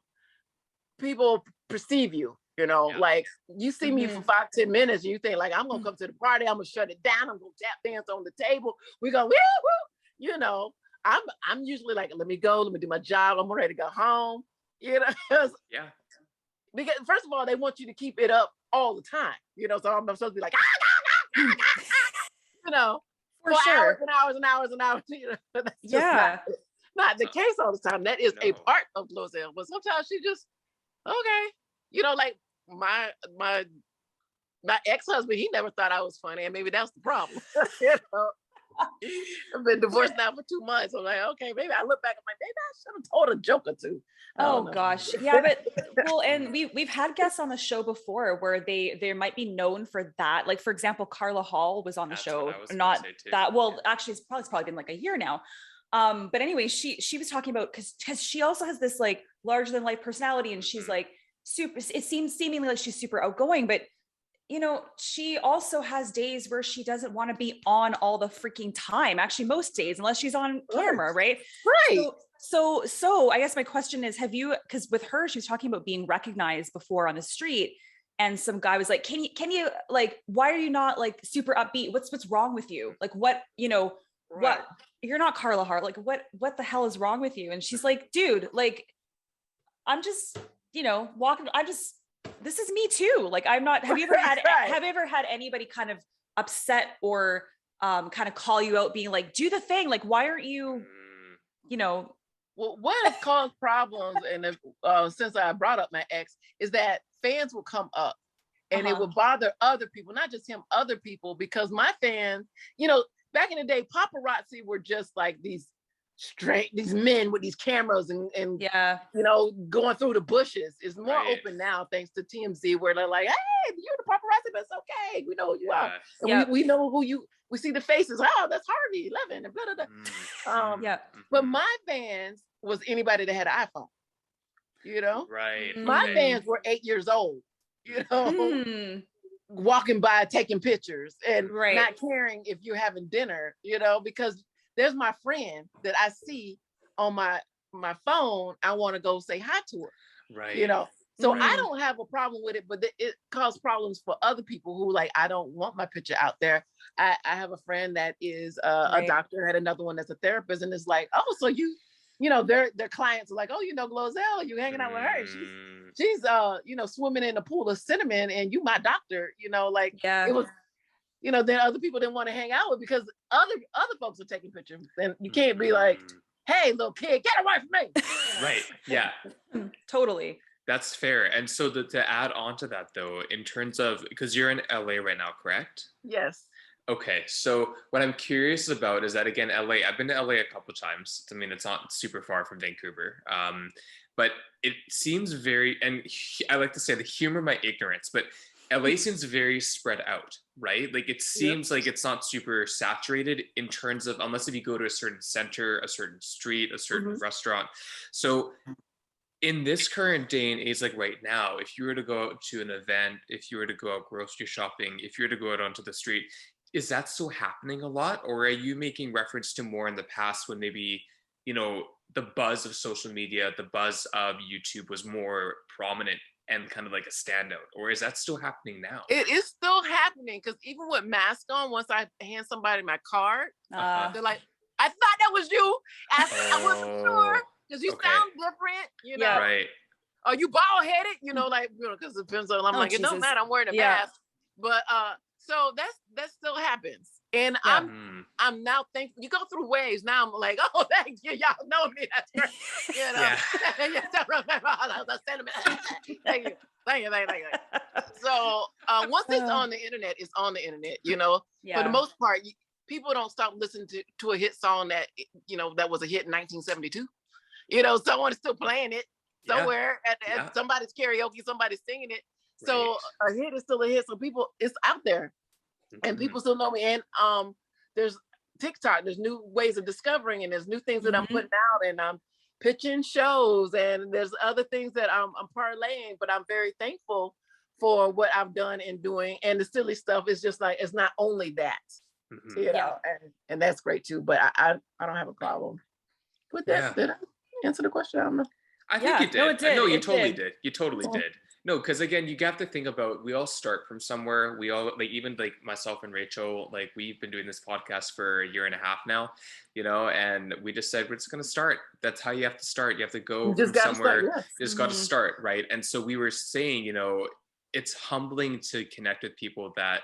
people perceive you, you know, like you see me for 5-10 minutes and you think like, I'm going to come to the party. I'm going to shut it down. I'm going to tap dance on the table. We're going to, you know, I'm usually like, let me go, let me do my job. I'm ready to go home, you know? Yeah. Because first of all, they want you to keep it up all the time, you know. So I'm supposed to be like, you know, for hours and hours and hours and hours. You know, that's not the case all the time. That is a part of GloZell, but sometimes she just you know, like my ex-husband, he never thought I was funny, and maybe that's the problem. You know, I've been divorced now for 2 months. I'm like, okay, maybe I look back, I'm like, maybe I should have told a joke or two. Oh gosh. Yeah, but well, and we've had guests on the show before where they might be known for that. Like for example, Carla Hall was on the show. Not that well, actually it's probably been like a year now. But anyway, she was talking about because she also has this like larger than life personality, and she's like super, it seems seemingly like she's super outgoing, but you know, she also has days where she doesn't want to be on all the freaking time. Actually, most days, unless she's on camera, right? Right. So I guess my question is, have you, because with her, she was talking about being recognized before on the street, and some guy was like, can you like, why are you not like super upbeat? What's wrong with you? Like, what, you know, what, you're not Carla Hart. Like, what the hell is wrong with you? And she's like, dude, like, I'm just, you know, walking, this is me too. Like, I'm not, have you ever had anybody kind of upset or kind of call you out being like, do the thing? Like, why aren't you, you know? Well, what has caused problems, and since I brought up my ex, is that fans will come up and it will bother other people, not just him, other people, because my fans, you know, back in the day, paparazzi were just like these men with these cameras and yeah, you know, going through the bushes. It's more open now thanks to TMZ, where they're like, hey, you're the paparazzi, but it's okay, we know who you are, and we know who you, we see the faces. Oh, that's Harvey Levin and blah blah blah. But my fans was anybody that had an iPhone, you know. My fans were 8 years old, you know, walking by taking pictures and not caring if you're having dinner, you know, because there's my friend that I see on my phone, I want to go say hi to her, you know. So I don't have a problem with it, but it caused problems for other people who like, I don't want my picture out there. I have a friend that is a doctor, had another one that's a therapist, and it's like, oh, so you know, their clients are like, oh, you know, GloZell, you hanging out with her. She's you know, swimming in a pool of cinnamon, and you my doctor, you know, like it was, you know, then other people didn't want to hang out with because other folks are taking pictures. And you can't be like, hey, little kid, get away from me. Right. Yeah. Totally. That's fair. And so to add on to that though, in terms of, because you're in LA right now, correct? Yes. Okay, so what I'm curious about is that, again, LA, I've been to LA a couple of times. I mean, it's not super far from Vancouver, but it seems very, and I like to say, the humor my ignorance, but LA seems very spread out, right? Like it seems like it's not super saturated in terms of, unless if you go to a certain center, a certain street, a certain restaurant. So in this current day and age, like right now, if you were to go out to an event, if you were to go out grocery shopping, if you were to go out onto the street, is that still happening a lot? Or are you making reference to more in the past when maybe, you know, the buzz of social media, the buzz of YouTube was more prominent and kind of like a standout? Or is that still happening now? It is still happening, because even with mask on, once I hand somebody my card, they're like, I thought that was you. I wasn't sure, because you sound different, you know. Right. Are you bald headed? You know, like, you know, because it depends on, I'm like, it don't matter, I'm wearing a mask. But so that still happens. And I'm now thankful. You go through waves. Now I'm like, oh, thank you. Y'all know me. That's great. You know, thank you. So once it's on the internet, it's on the internet, you know. For the most part, people don't stop listening to a hit song that, you know, that was a hit in 1972. You know, someone is still playing it somewhere at somebody's karaoke, somebody's singing it. So a hit is still a hit. So people, it's out there, and people still know me. And there's TikTok. There's new ways of discovering, and there's new things that I'm putting out, and I'm pitching shows, and there's other things that I'm parlaying. But I'm very thankful for what I've done and doing. And the silly stuff is just like, it's not only that, you know, and that's great too. But I don't have a problem with that. Did I answer the question? I don't know. I think you did. No, it did. No, you totally did. You totally did. No, because again, you have to think about, we all start from somewhere. We all, like, even like myself and Rachel, like we've been doing this podcast for a year and a half now, you know, and we just said, we're just going to start. That's how you have to start. You have to go from somewhere. You just got to start, right? And so we were saying, you know, it's humbling to connect with people that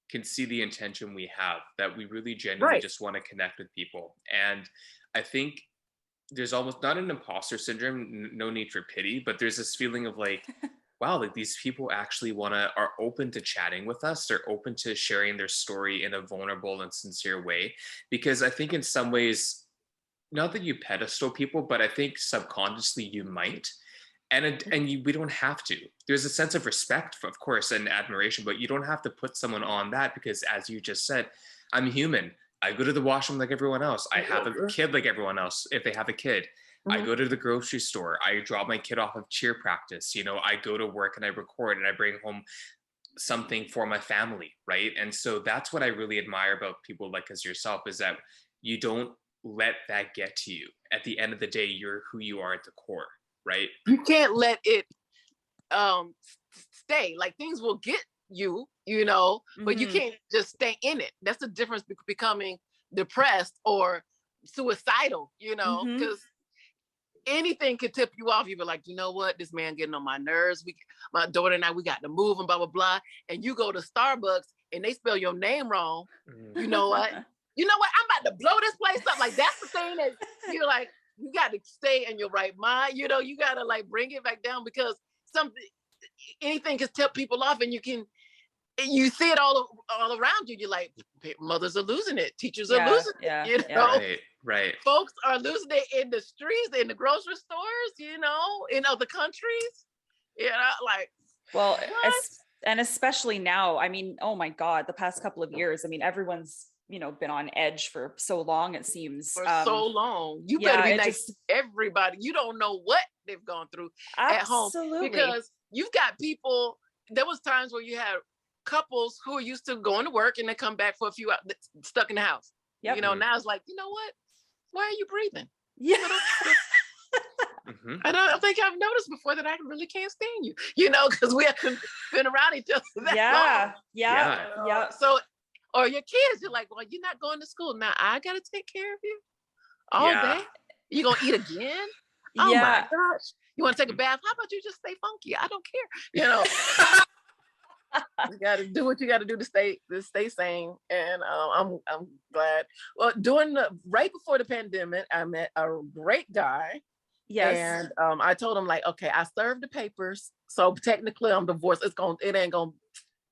can see the intention we have, that we really genuinely just want to connect with people. And I think there's almost not an imposter syndrome, no need for pity, but there's this feeling of like, wow, like these people actually are open to chatting with us. They're open to sharing their story in a vulnerable and sincere way. Because I think in some ways, not that you pedestal people, but I think subconsciously you might. We don't have to. There's a sense of respect, of course, and admiration, but you don't have to put someone on that, because as you just said, I'm human. I go to the washroom like everyone else. I have a kid like everyone else, if they have a kid. I go to the grocery store. I drop my kid off of cheer practice. You know, I go to work and I record and I bring home something for my family, right? And so that's what I really admire about people like as yourself, is that you don't let that get to you. At the end of the day, you're who you are at the core, right? You can't let it stay. Like, things will get you, but you can't just stay in it. That's the difference between becoming depressed or suicidal, because anything could tip you off. You be like, you know what, this man getting on my nerves. My daughter and I, we got to move and blah blah blah. And you go to Starbucks and they spell your name wrong. You know what? I'm about to blow this place up. Like, that's the thing that you're like, you got to stay in your right mind. You got to like bring it back down, because anything can tip people off, and you see it all around you. You're like, mothers are losing it, teachers are losing it. Right. Folks are losing it in the streets, in the grocery stores, in other countries. Like, well, and especially now, I mean, oh my God, the past couple of years, I mean, everyone's, been on edge for so long, it seems. For so long. You better be nice to everybody. You don't know what they've gone through at home. Because you've got people, there was times where you had couples who are used to going to work and they come back for a few hours, stuck in the house. Yep. Now it's like, you know what? Why are you breathing? Yeah. I don't think I've noticed before that I really can't stand you, because we haven't been around each other that long. Yeah. So, or your kids, you're like, well, you're not going to school. Now I got to take care of you all day. You going to eat again? Oh my gosh. You want to take a bath? How about you just stay funky? I don't care. You got to do what you got to do to stay sane. And I'm glad. Well, right before the pandemic, I met a great guy. Yes. And I told him, like, okay, I served the papers, so technically I'm divorced. It ain't gonna,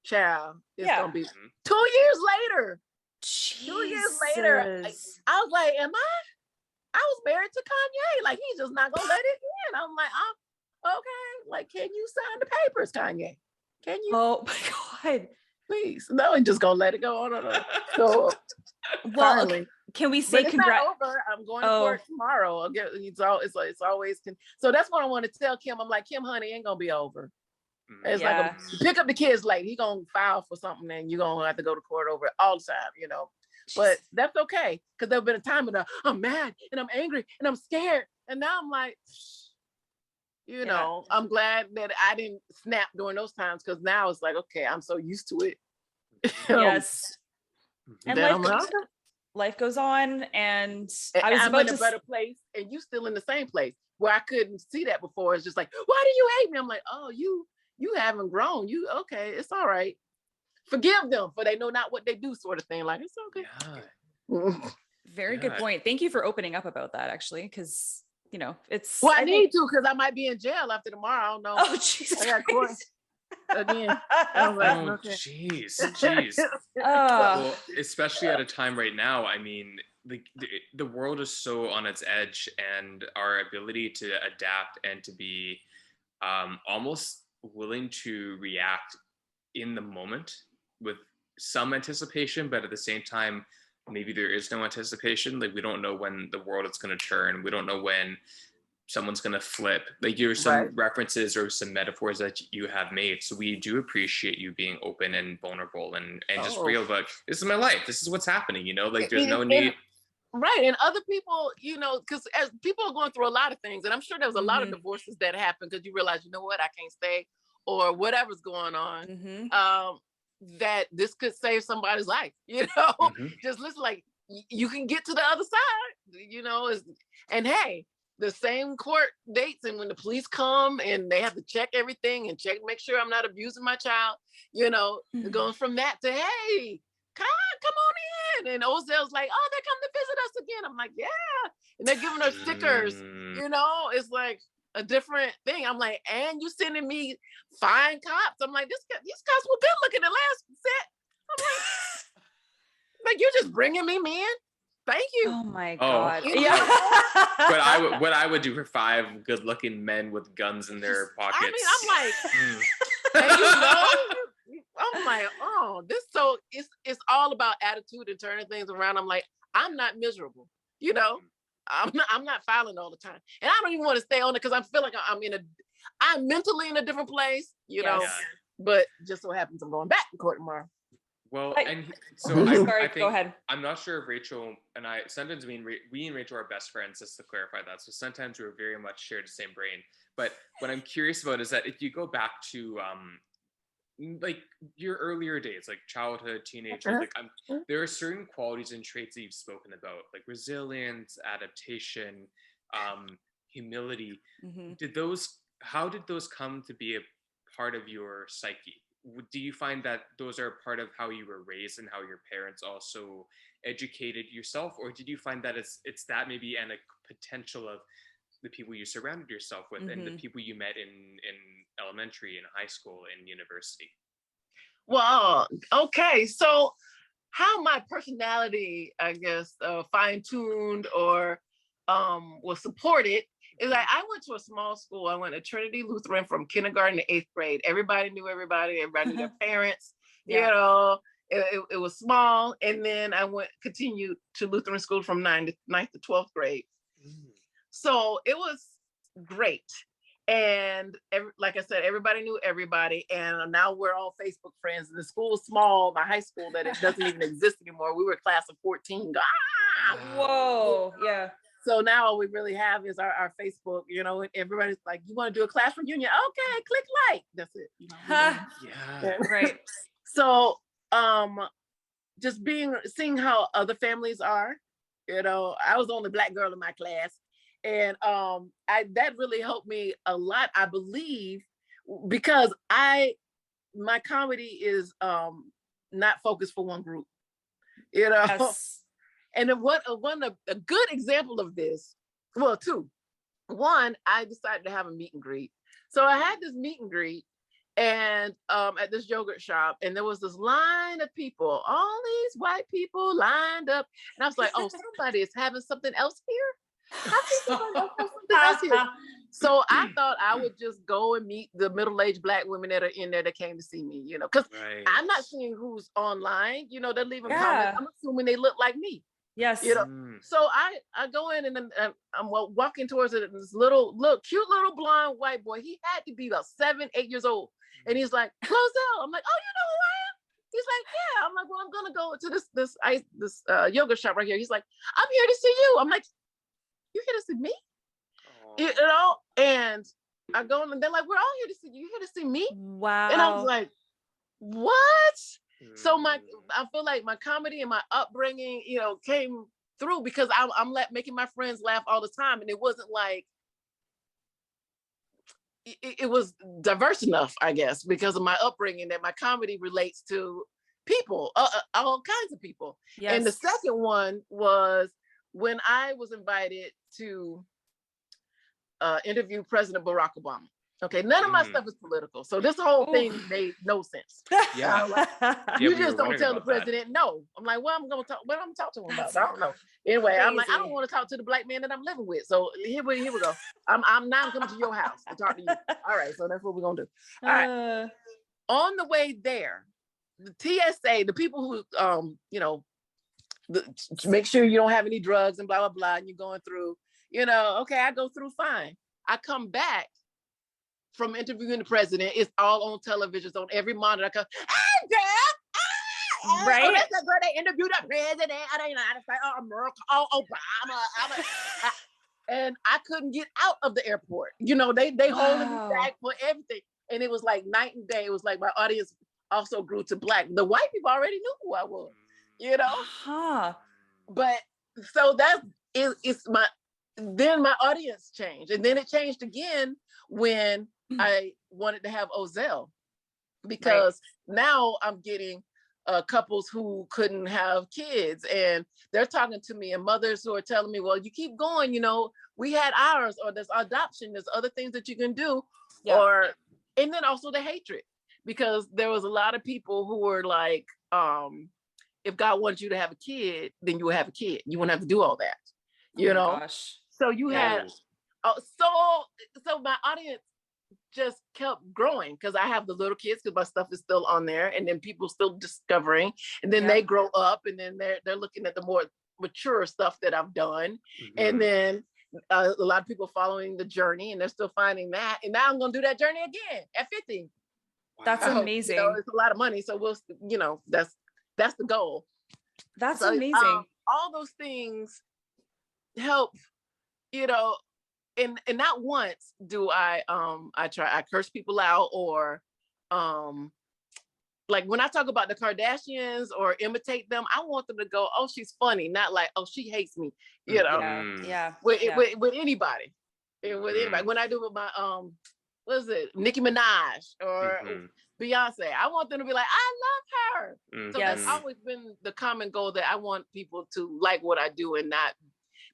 child. It's gonna be 2 years later. Jesus. 2 years later, I was like, I was married to Kanye. Like, he's just not gonna let it in. I'm like, okay. Like, can you sign the papers, Kanye? Can you? Oh my God. Please. No, and just gonna let it go on. So, well, okay. Can we say congrats? Over. I'm going to court tomorrow. It's always. So that's what I want to tell Kim. I'm like, Kim, honey, ain't gonna be over. It's like, pick up the kids late. He gonna file for something, and you're gonna have to go to court over it all the time, But that's okay, because there've been a time when I'm mad and I'm angry and I'm scared, and now I'm like, I'm glad that I didn't snap during those times, because now it's like, okay, I'm so used to it. Yes. And life goes on, and I'm in a better place, and you still in the same place where I couldn't see that before. It's just like, why do you hate me? I'm like, oh, you haven't grown. Okay, it's all right. Forgive them, for they know not what they do, sort of thing. Like, it's okay. Yeah. Very good point. Thank you for opening up about that, actually, because it's. Well, I need to, because I might be in jail after tomorrow. I don't know. Oh, Jesus! I got court again. Jeez. Well, especially at a time right now. I mean, the world is so on its edge, and our ability to adapt and to be almost willing to react in the moment with some anticipation, but at the same time, maybe there is no anticipation. Like, we don't know when the world is going to turn. We don't know when someone's going to flip. Like, there's some references or some metaphors that you have made. So we do appreciate you being open and vulnerable and just real. But this is my life. This is what's happening. Like, there's no need. Right. And other people, because as people are going through a lot of things, and I'm sure there was a lot of divorces that happened because you realize, you know what, I can't stay, or whatever's going on, that this could save somebody's life, just listen, like, you can get to the other side, and hey, the same court dates, and when the police come and they have to check everything and make sure I'm not abusing my child, going from that to, hey, come on in. And Ozell's like, oh, they're coming to visit us again. I'm like, yeah. And they're giving her stickers, it's like a different thing. I'm like, and you sending me fine cops. I'm like, these cops were good looking the last set. I'm like, you're just bringing me men? Thank you. Oh my God. Yeah. What I would do for 5 good looking men with guns in their pockets. I mean, I'm like, and I'm like, oh, it's all about attitude and turning things around. I'm like, I'm not miserable, I'm not filing all the time, and I don't even want to stay on it because I feel like I'm mentally in a different place, but just so happens I'm going back to court tomorrow. Well, and so sorry, I think, go ahead. I'm not sure if Rachel and I, sometimes we and Rachel are best friends, just to clarify that. So sometimes we're very much share the same brain. But what I'm curious about is that if you go back to like your earlier days, like childhood, teenagehood, like there are certain qualities and traits that you've spoken about, like resilience, adaptation, humility. How did those come to be a part of your psyche? Do you find that those are part of how you were raised and how your parents also educated yourself, or did you find that it's that maybe and a potential of the people you surrounded yourself with and the people you met in elementary and high school and university? Well, okay, so how my personality, I guess, fine-tuned or was supported is like I went to a small school. I went to Trinity Lutheran from kindergarten to 8th grade. Everybody knew everybody. Everybody knew their parents. You know, it was small. And then I continued to Lutheran school from 9th to 12th grade. So it was great. And like I said, everybody knew everybody. And now we're all Facebook friends. And the school is small, my high school, that it doesn't even exist anymore. We were a class of 14. Whoa, yeah. So now all we really have is our Facebook, you know, and everybody's like, you want to do a class reunion? Okay, click like. That's it. You know, yeah, right. So just seeing how other families are, you know, I was the only Black girl in my class. And that really helped me a lot, I believe, because my comedy is not focused for one group, you know. Yes. And a good example of this, well, two. One, I decided to have a meet and greet. So I had this meet and greet and at this yogurt shop, and there was this line of people, all these white people lined up. And I was like, oh, somebody is having something else here? How can somebody else have something else here? So I thought I would just go and meet the middle-aged Black women that are in there that came to see me, you know, because I'm not seeing who's online, you know, they're leaving comments. I'm assuming they look like me. Yes. You know, so I go in and then I'm walking towards it. And this cute little blonde white boy. He had to be about 7, 8 years old, and he's like, GloZell. I'm like, oh, you know who I am? He's like, yeah. I'm like, well, I'm gonna go to this yoga shop right here. He's like, I'm here to see you. I'm like, you're here to see me? You know? And I go in and they're like, we're all here to see you. You're here to see me? Wow. And I was like, what? So I feel like my comedy and my upbringing, you know, came through because I'm making my friends laugh all the time. And it wasn't like, it was diverse enough, I guess, because of my upbringing that my comedy relates to people, all kinds of people. Yes. And the second one was when I was invited to interview President Barack Obama. Okay, none of my stuff is political, so this whole thing made no sense. Yeah, you just don't tell the president no. I'm like, well, I'm gonna talk. What I'm gonna talk to him about? I don't know. Anyway, crazy. I'm like, I don't want to talk to the Black man that I'm living with. So here we go. I'm now coming to your house to talk to you. All right, so that's what we're gonna do. All right. On the way there, the TSA, the people who you know, make sure you don't have any drugs and blah blah blah, and you're going through. You know, okay, I go through fine. I come back from interviewing the president. It's all on television, on every monitor. I come, hey, girl, right? Oh, that's the girl that interviewed the president. I don't know how to say, oh, America, oh, Obama. And I couldn't get out of the airport. You know, they holding me back for everything. And it was like night and day. It was like my audience also grew to Black. The white people already knew who I was, you know? But so then my audience changed. And then it changed again when I wanted to have Ozell, because now I'm getting couples who couldn't have kids, and they're talking to me, and mothers who are telling me, well, you keep going, you know, we had ours, or there's adoption, there's other things that you can do. And then also the hatred, because there was a lot of people who were like, if God wanted you to have a kid, then you will have a kid. You wouldn't have to do all that, you know? Gosh. So you had, so my audience just kept growing because I have the little kids because my stuff is still on there, and then people still discovering, and then they grow up, and then they're looking at the more mature stuff that I've done, and then a lot of people following the journey, and they're still finding that, and now I'm gonna do that journey again at 50. That's I hope, amazing. it's a lot of money. So we'll, that's the goal. That's So, amazing. all those things help, and not once do I curse people out or like when I talk about the Kardashians or imitate them, I want them to go, oh, she's funny, not like, oh, she hates me, Yeah. With anybody. With anybody. When I do with my what is it, Nicki Minaj or Beyonce, I want them to be like, I love her. So that's always been the common goal, that I want people to like what I do and not,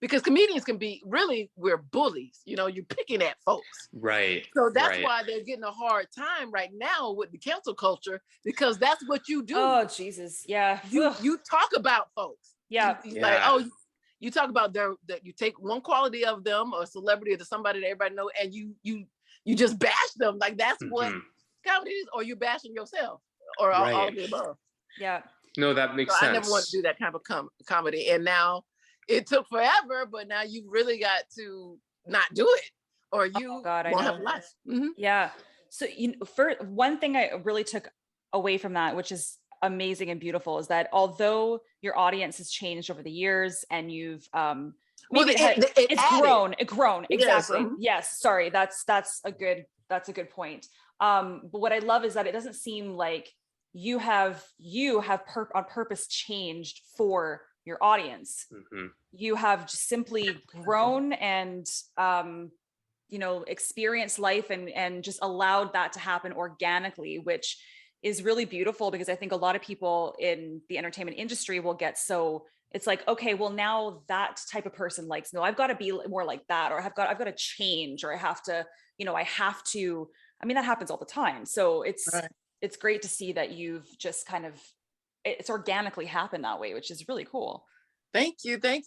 because comedians can be really, we're bullies, you're picking at folks. Right. So that's why they're getting a hard time right now with the cancel culture, because that's what you do. Oh, Jesus. Yeah. You talk about folks. Yeah. Like, oh, you talk about that you take one quality of them or celebrity or somebody that everybody know, and you just bash them. Like that's what comedy is, or you're bashing yourself, or all of the above. Yeah. No, that makes sense. I never want to do that kind of comedy. And now it took forever, but now you really got to not do it, or you won't have a life. Yeah. So for one thing I really took away from that, which is amazing and beautiful, is that although your audience has changed over the years and you've it's grown exactly. Yes, sorry, that's a good point. But what I love is that it doesn't seem like you have on purpose changed for your audience. You have just simply grown and experienced life and just allowed that to happen organically, which is really beautiful, because I think a lot of people in the entertainment industry will get so, it's like, okay, well now that type of person likes, no, I've got to be more like that, or I've got to change, or I have to, I mean, that happens all the time. So it's great to see that you've just kind of, it's organically happened that way, which is really cool. Thank you. Like,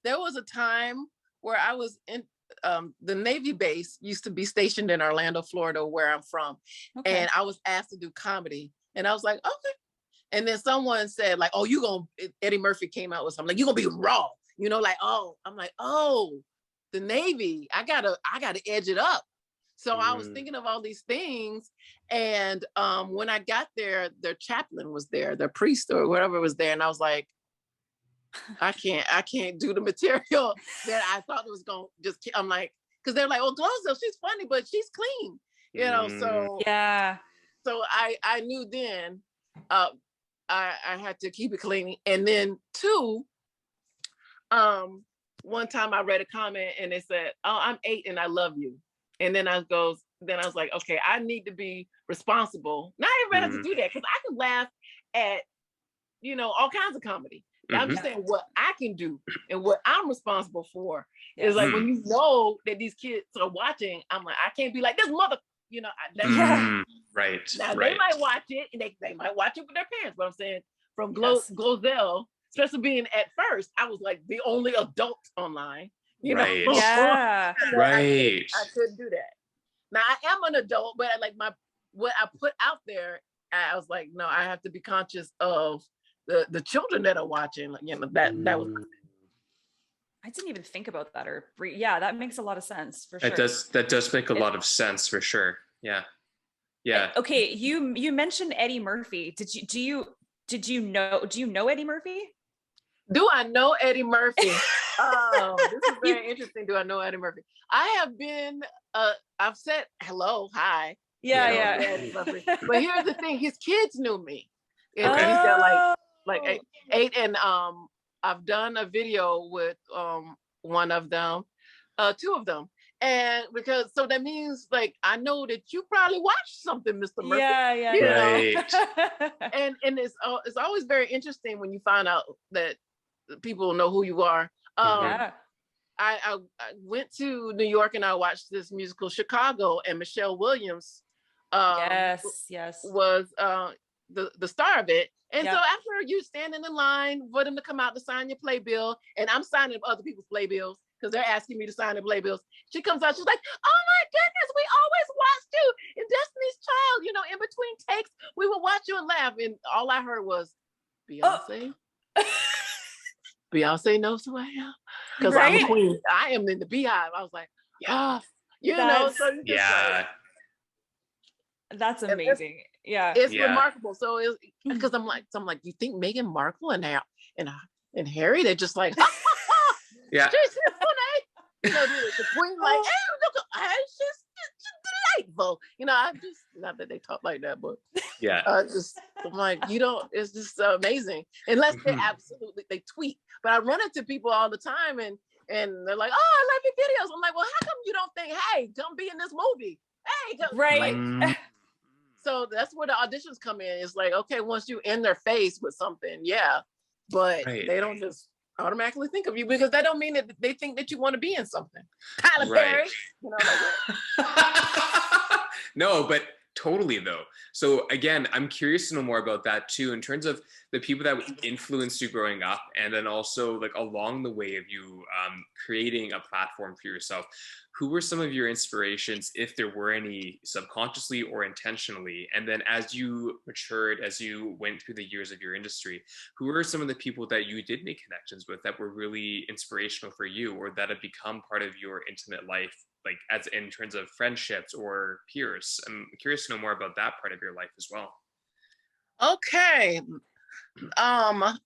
there was a time where I was in, the Navy base used to be stationed in Orlando, Florida, where I'm from. And I was asked to do comedy, and I was like, okay. And then someone said like, oh, Eddie Murphy came out with something like, you're gonna be raw, like, oh, I'm like, oh, the Navy, I gotta edge it up. So I was thinking of all these things. And when I got there, their chaplain was there, their priest or whatever was there. And I was like, I can't do the material that I thought it was going to just, I'm like, because they're like, oh, GloZell, she's funny, but she's clean, so. Yeah. So I knew then I had to keep it clean. And then two, one time I read a comment and it said, oh, I'm 8 and I love you. And then I was like, okay, I need to be responsible. Not everybody has to do that, because I can laugh at, all kinds of comedy. I'm just saying what I can do and what I'm responsible for is like, when you know that these kids are watching, I'm like, I can't be like, this mother, right. Now they might watch it, and they might watch it with their parents, but I'm saying from GloZell, especially being at first, I was like the only adult online, Right. Yeah. Right. I couldn't do that. Now I am an adult, but what I put out there, I was like, no, I have to be conscious of the children that are watching, that was. I didn't even think about that, that makes a lot of sense for sure. That does make a lot of sense for sure. Yeah. Okay, you mentioned Eddie Murphy. Do you know Eddie Murphy? Do I know Eddie Murphy? Oh, this is very interesting. Do I know Eddie Murphy? I have been. I've said hello, hi. Yeah. Eddie Murphy. But here's the thing: his kids knew me. He's got like 8, and I've done a video with one of them, 2 of them, and so that means like I know that you probably watched something, Mr. Murphy. Yeah. Right. and it's always very interesting when you find out that people know who you are. I went to New York and I watched this musical Chicago, and Michelle Williams was the star of it. And so after you standing in line for them to come out to sign your playbill, and I'm signing other people's playbills because they're asking me to sign their playbills, she comes out, she's like, oh my goodness, we always watched you in Destiny's Child, in between takes, we would watch you and laugh. And all I heard was, Beyonce. Beyonce knows who I am, because I'm a queen. I am in the Beehive. I was like, so yeah. like, That's amazing. Yeah. It's remarkable. So it's because I'm like, you think Meghan Markle and Harry, they're just like, yeah. You know, the queen, like, hey, look, she's delightful. You know, I'm just, not that they talk like that, but I'm like, it's just amazing. Unless they tweet. But I run into people all the time and they're like, oh, I love your videos. I'm like, well, how come you don't think, hey, come be in this movie? Hey, come, right. Like, so that's where the auditions come in. It's like, okay, once you in their face with something, but they don't just automatically think of you, because that don't mean that they think that you want to be in something. Tyler Perry, you know, like no, but totally though. So again, I'm curious to know more about that too, in terms of the people that influenced you growing up, and then also like along the way of you creating a platform for yourself. Who were some of your inspirations, if there were any, subconsciously or intentionally? And then as you matured, as you went through the years of your industry, who were some of the people that you did make connections with that were really inspirational for you, or that have become part of your intimate life, like as in terms of friendships or peers? I'm curious to know more about that part of your life as well. Okay.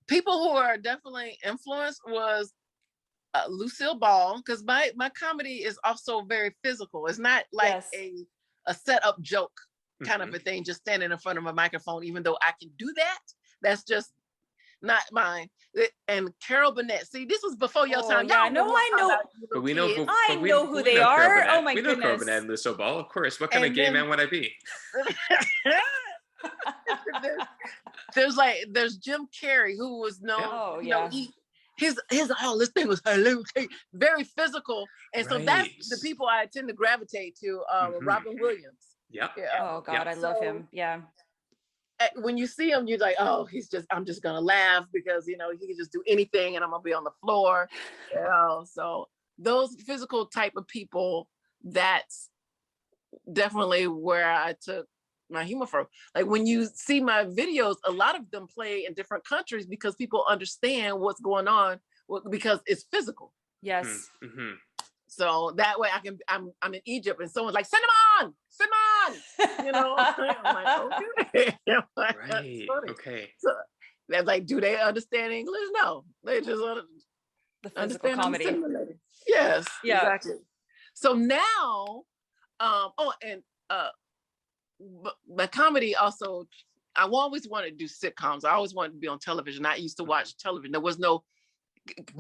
People who are definitely influenced was Lucille Ball, because my comedy is also very physical. It's not like a set up joke kind of a thing, just standing in front of a microphone, even though I can do that. That's just not mine. And Carol Burnett. See, this was before your time. Yeah, I know. But we know who they are. Oh my goodness. We know Carol Burnett and Lucille Ball, of course. What kind of gay man would I be? There's Jim Carrey, who was known, his this thing was very physical, and so that's the people I tend to gravitate to. Robin Williams. Oh God, I love him. Yeah. When you see him, you're like, oh, I'm just gonna laugh, because he can just do anything, and I'm gonna be on the floor. So those physical type of people, that's definitely where I took my humor from. Like when you see my videos, a lot of them play in different countries because people understand what's going on, because it's physical. Yes. So that way I'm in Egypt and someone's like, cinnamon, you know. I'm like, okay. Right. Okay. So they're like, do they understand English? No, they just the physical comedy. Yes. Yeah. Exactly. So now, my comedy also, I always wanted to do sitcoms. I always wanted to be on television. I used to watch television. There was no,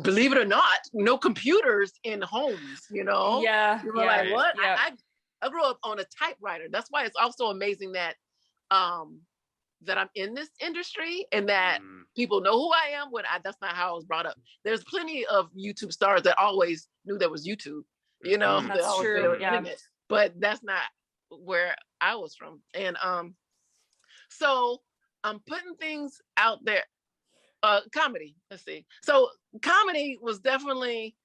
believe it or not, no computers in homes, you know? Yeah. You were like, what? Yeah. I grew up on a typewriter. That's why it's also amazing that that I'm in this industry, and that people know who I am that's not how I was brought up. There's plenty of YouTube stars that always knew there was YouTube, you know? That's true. Yeah. But that's not where I was from. And so I'm putting things out there. Comedy, let's see. So comedy was definitely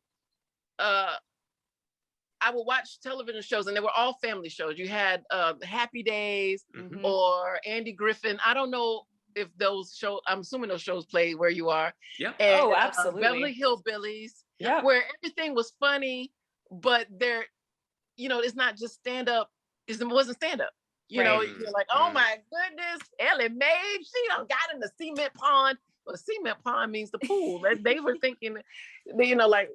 I would watch television shows, and they were all family shows. You had Happy Days or Andy Griffin. I don't know if those shows, I'm assuming those shows played where you are. Yeah. And, absolutely. Beverly Hillbillies. Yeah. Where everything was funny, but it's not just stand up. It wasn't stand up. You know, you're like, oh my goodness, Ellie Mae, she done got in the cement pond. Well, cement pond means the pool. They were thinking, like.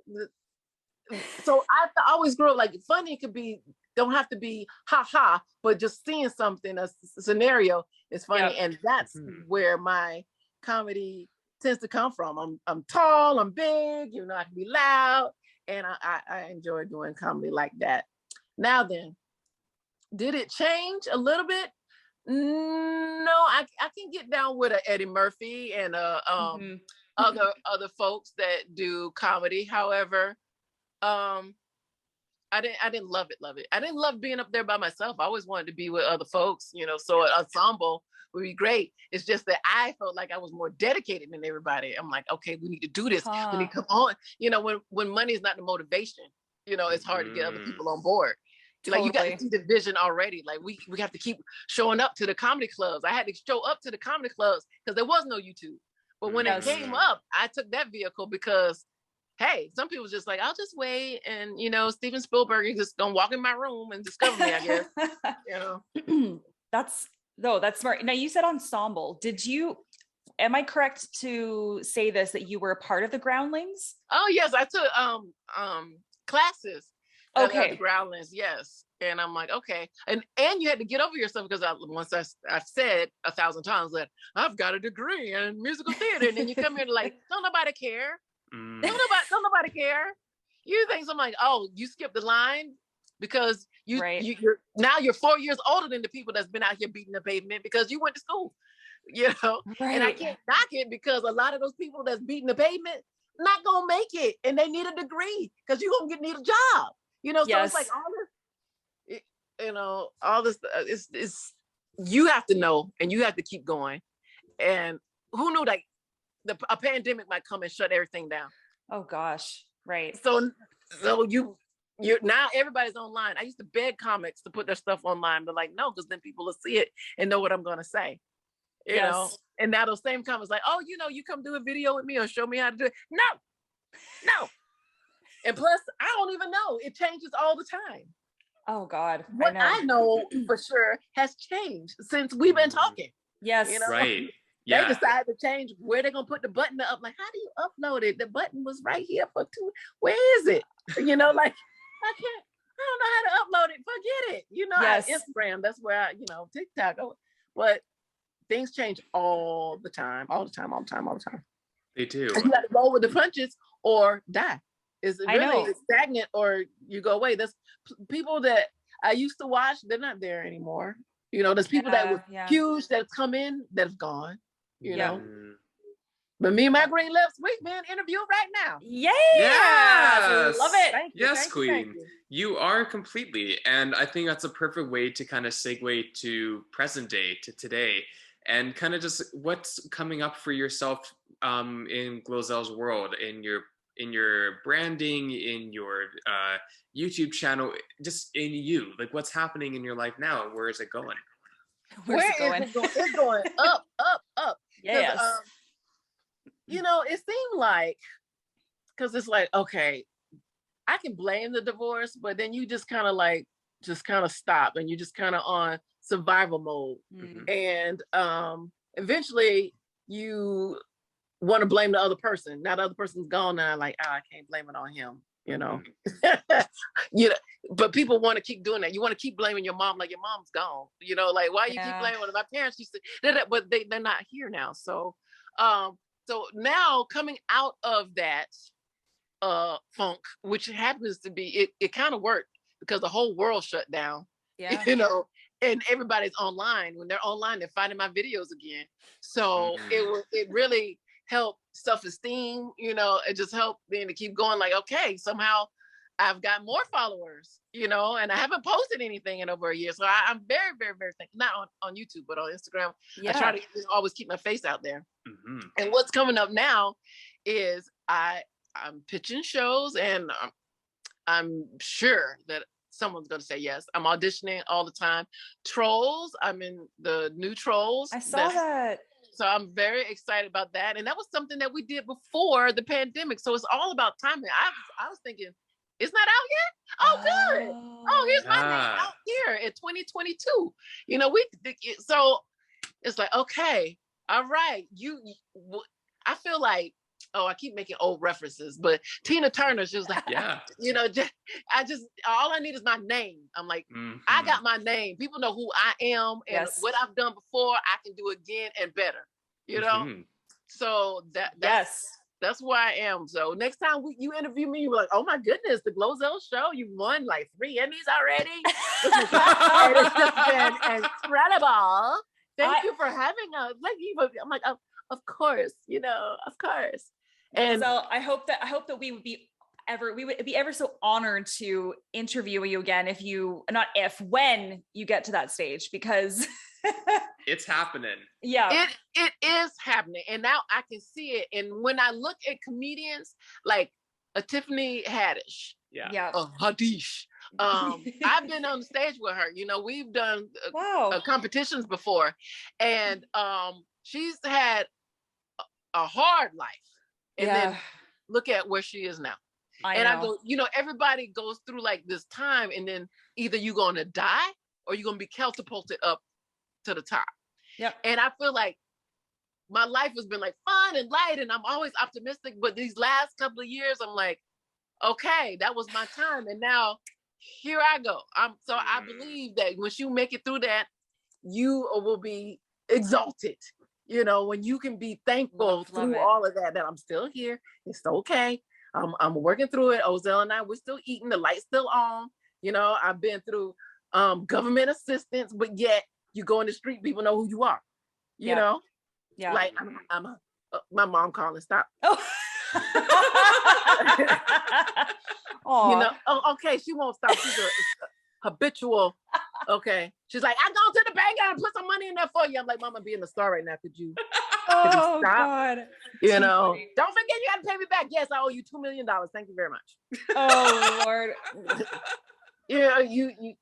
So I always grew up like funny don't have to be ha ha, but just seeing something, a scenario is funny, and that's where my comedy tends to come from. I'm tall, I'm big, I can be loud, and I enjoy doing comedy like that. Now then, did it change a little bit? No, I can get down with a Eddie Murphy and other folks that do comedy. However, I didn't love it. I didn't love being up there by myself. I always wanted to be with other folks, so an ensemble would be great. It's just that I felt like I was more dedicated than everybody. I'm like, okay, we need to do this. We need to come on. When money is not the motivation, it's hard to get other people on board. Totally. Like you got to see the vision already. Like we have to keep showing up to the comedy clubs. I had to show up to the comedy clubs because there was no YouTube. But when it came up, I took that vehicle because, hey, some people just like, I'll just wait, and Steven Spielberg is just gonna walk in my room and discover me, I guess. That's smart. Now you said ensemble. Am I correct to say this, that you were a part of the Groundlings? Oh yes, I took classes at the Okay. Groundlings, yes. And I'm like, okay. And you had to get over yourself, because I've said 1,000 times that I've got a degree in musical theater. And then you come here like, don't nobody care. Don't nobody care. You think I'm like, oh, you skipped the line because you're 4 years older than the people that's been out here beating the pavement because you went to school. And I can't knock it, because a lot of those people that's beating the pavement not gonna make it, and they need a degree because you're gonna need a job. So it's like all this is you have to know, and you have to keep going. And who knew that a pandemic might come and shut everything down? Oh gosh, right. So you now everybody's online. I used to beg comics to put their stuff online, but like, no, because then people will see it and know what I'm gonna say. You know, and now those same comments like, oh, you come do a video with me or show me how to do it. No. And plus, I don't even know. It changes all the time. Oh God. What I know for sure has changed since we've been talking. Yes. Right. They decided to change where they're gonna put the button up. Like, how do you upload it? The button was right here for 2. Where is it? Like, I don't know how to upload it. Forget it. Instagram, that's where I, TikTok. But things change all the time. They do. And you got to roll with the punches or die. Is it really stagnant, or you go away? There's people that I used to watch, they're not there anymore. There's people that were huge that have come in that have gone, know. But me and my green lips, we being interviewed right now. Yes. Love it. Thank you, Queen. You are completely. And I think that's a perfect way to kind of segue to present day, to today. And kind of just what's coming up for yourself in GloZell's world, in your branding, in your YouTube channel, just in you. Like, what's happening in your life now? Where is it going? Where's it going? It's going up, up, up. Yes. It seemed like, because it's like, okay, I can blame the divorce, but then you just kind of stop, and you just kind of on survival mode. And eventually you want to blame the other person. Now the other person's gone, and I'm like, I can't blame it on him, but people want to keep doing that. You want to keep blaming your mom, like your mom's gone, like, why you keep blaming her? My parents used to, but they're not here now. So now coming out of that funk, which happens to be, it kind of worked because the whole world shut down. And everybody's online. When they're online, they're finding my videos again. So it really helped self-esteem, it just helped me to keep going, like, okay, somehow I've got more followers, and I haven't posted anything in over a year. So I'm very, very, very thankful, not on YouTube, but on Instagram. I try to always keep my face out there. And what's coming up now is I'm pitching shows, and I'm sure that someone's going to say yes. I'm auditioning all the time. Trolls, I'm in the new Trolls. I saw that. So I'm very excited about that. And that was something that we did before the pandemic. So it's all about timing. I was thinking, it's not out yet? Oh, good. Oh, here's my name out here in 2022. So it's like, okay, all right. I feel like, I keep making old references, but Tina Turner's just like, all I need is my name. I'm like, I got my name. People know who I am, and what I've done before, I can do again and better, So that's where I am. So next time you interview me, you're like, oh my goodness, the GloZell show, you won like 3 Emmys already. And it's just been incredible. Thank you for having us. I'm like, of course, of course. And so I hope that we would be ever so honored to interview you again when you get to that stage, because it's happening. Yeah, it is happening, and now I can see it. And when I look at comedians like a Tiffany Haddish, Hadish, I've been on the stage with her. We've done competitions before, and she's had a hard life, and then look at where she is now. I go, everybody goes through like this time, and then either you're going to die or you're going to be catapulted up to the top. Yep. And I feel like my life has been like fun and light, and I'm always optimistic. But these last couple of years, I'm like, okay, that was my time, and now here I go. I believe that once you make it through that, you will be exalted. You know, when you can be thankful through all of that I'm still here. It's okay. I'm working through it. Ozell and I, we're still eating. The light's still on. You know, I've been through government assistance, but yet you go in the street, people know who you are. You know, like I'm my mom calling. Stop. Oh. You know, okay, she won't stop. She's a habitual. Okay, she's like, I go to the bank and put some money in there for you. I'm like, Mama, be in the store right now. Could you stop? God. You know, don't forget you got to pay me back. Yes, I owe you $2 million. Thank you very much. Oh Lord. You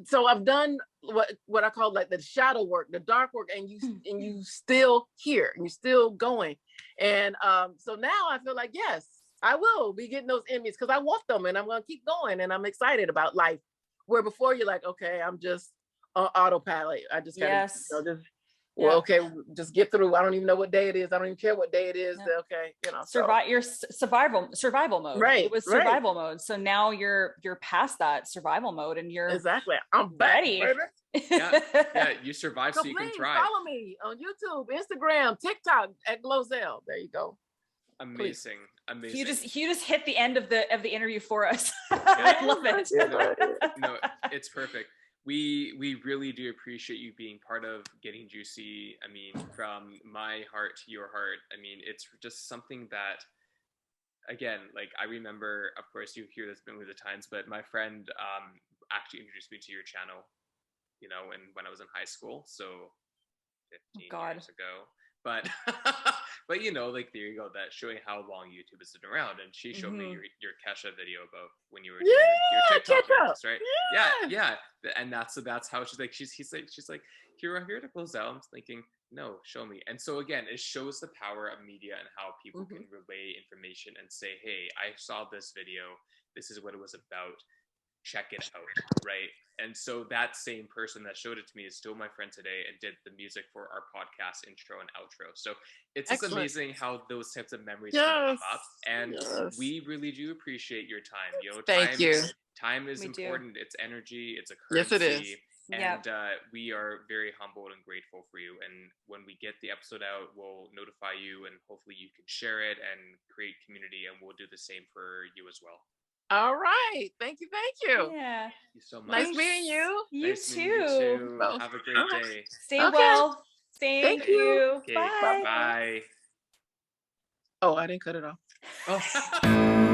so I've done what I call like the shadow work, the dark work, and you still here and you're still going. And so now I feel like, yes, I will be getting those Emmys because I want them, and I'm gonna keep going, and I'm excited about life. Where before you're like, okay, I'm just on autopilot. I just gotta okay, just get through. I don't even know what day it is. I don't even care what day it is. Yeah. Okay, you know, your survival mode. Right. It was survival mode. So now you're past that survival mode, and you're exactly. I'm ready. Yeah, you survive, so you can thrive. Follow me on YouTube, Instagram, TikTok at GloZell. There you go. Amazing. Amazing. You just hit the end of the interview for us. I love it. No, it's perfect. We really do appreciate you being part of Getting Juicy. I mean, from my heart to your heart. I mean, it's just something that, again, like I remember, of course, you hear this many of the times, but my friend actually introduced me to your channel, you know, when I was in high school, so 15 years ago. But but you know, like there you go, that showing how long YouTube has been around. And she showed me your Kesha video about when you were doing your TikTok videos, right? Yeah. And that's how she's like, she's like, here to GloZell. I'm thinking, no, show me. And so again, it shows the power of media and how people can relay information and say, hey, I saw this video. This is what it was about. Check it out, right? And so that same person that showed it to me is still my friend today and did the music for our podcast intro and outro. So it's just amazing how those types of memories come up. And we really do appreciate your time. You know, Thank you. Time is important. It's energy. It's a currency. Yes, it is. And we are very humbled and grateful for you. And when we get the episode out, we'll notify you, and hopefully you can share it and create community. And we'll do the same for you as well. All right. Thank you. Thank Yeah. you so much. Nice meeting you. You too. Well, have a great day. Stay well. Thank you. Okay, Bye. bye. Oh, I didn't cut it off. Oh.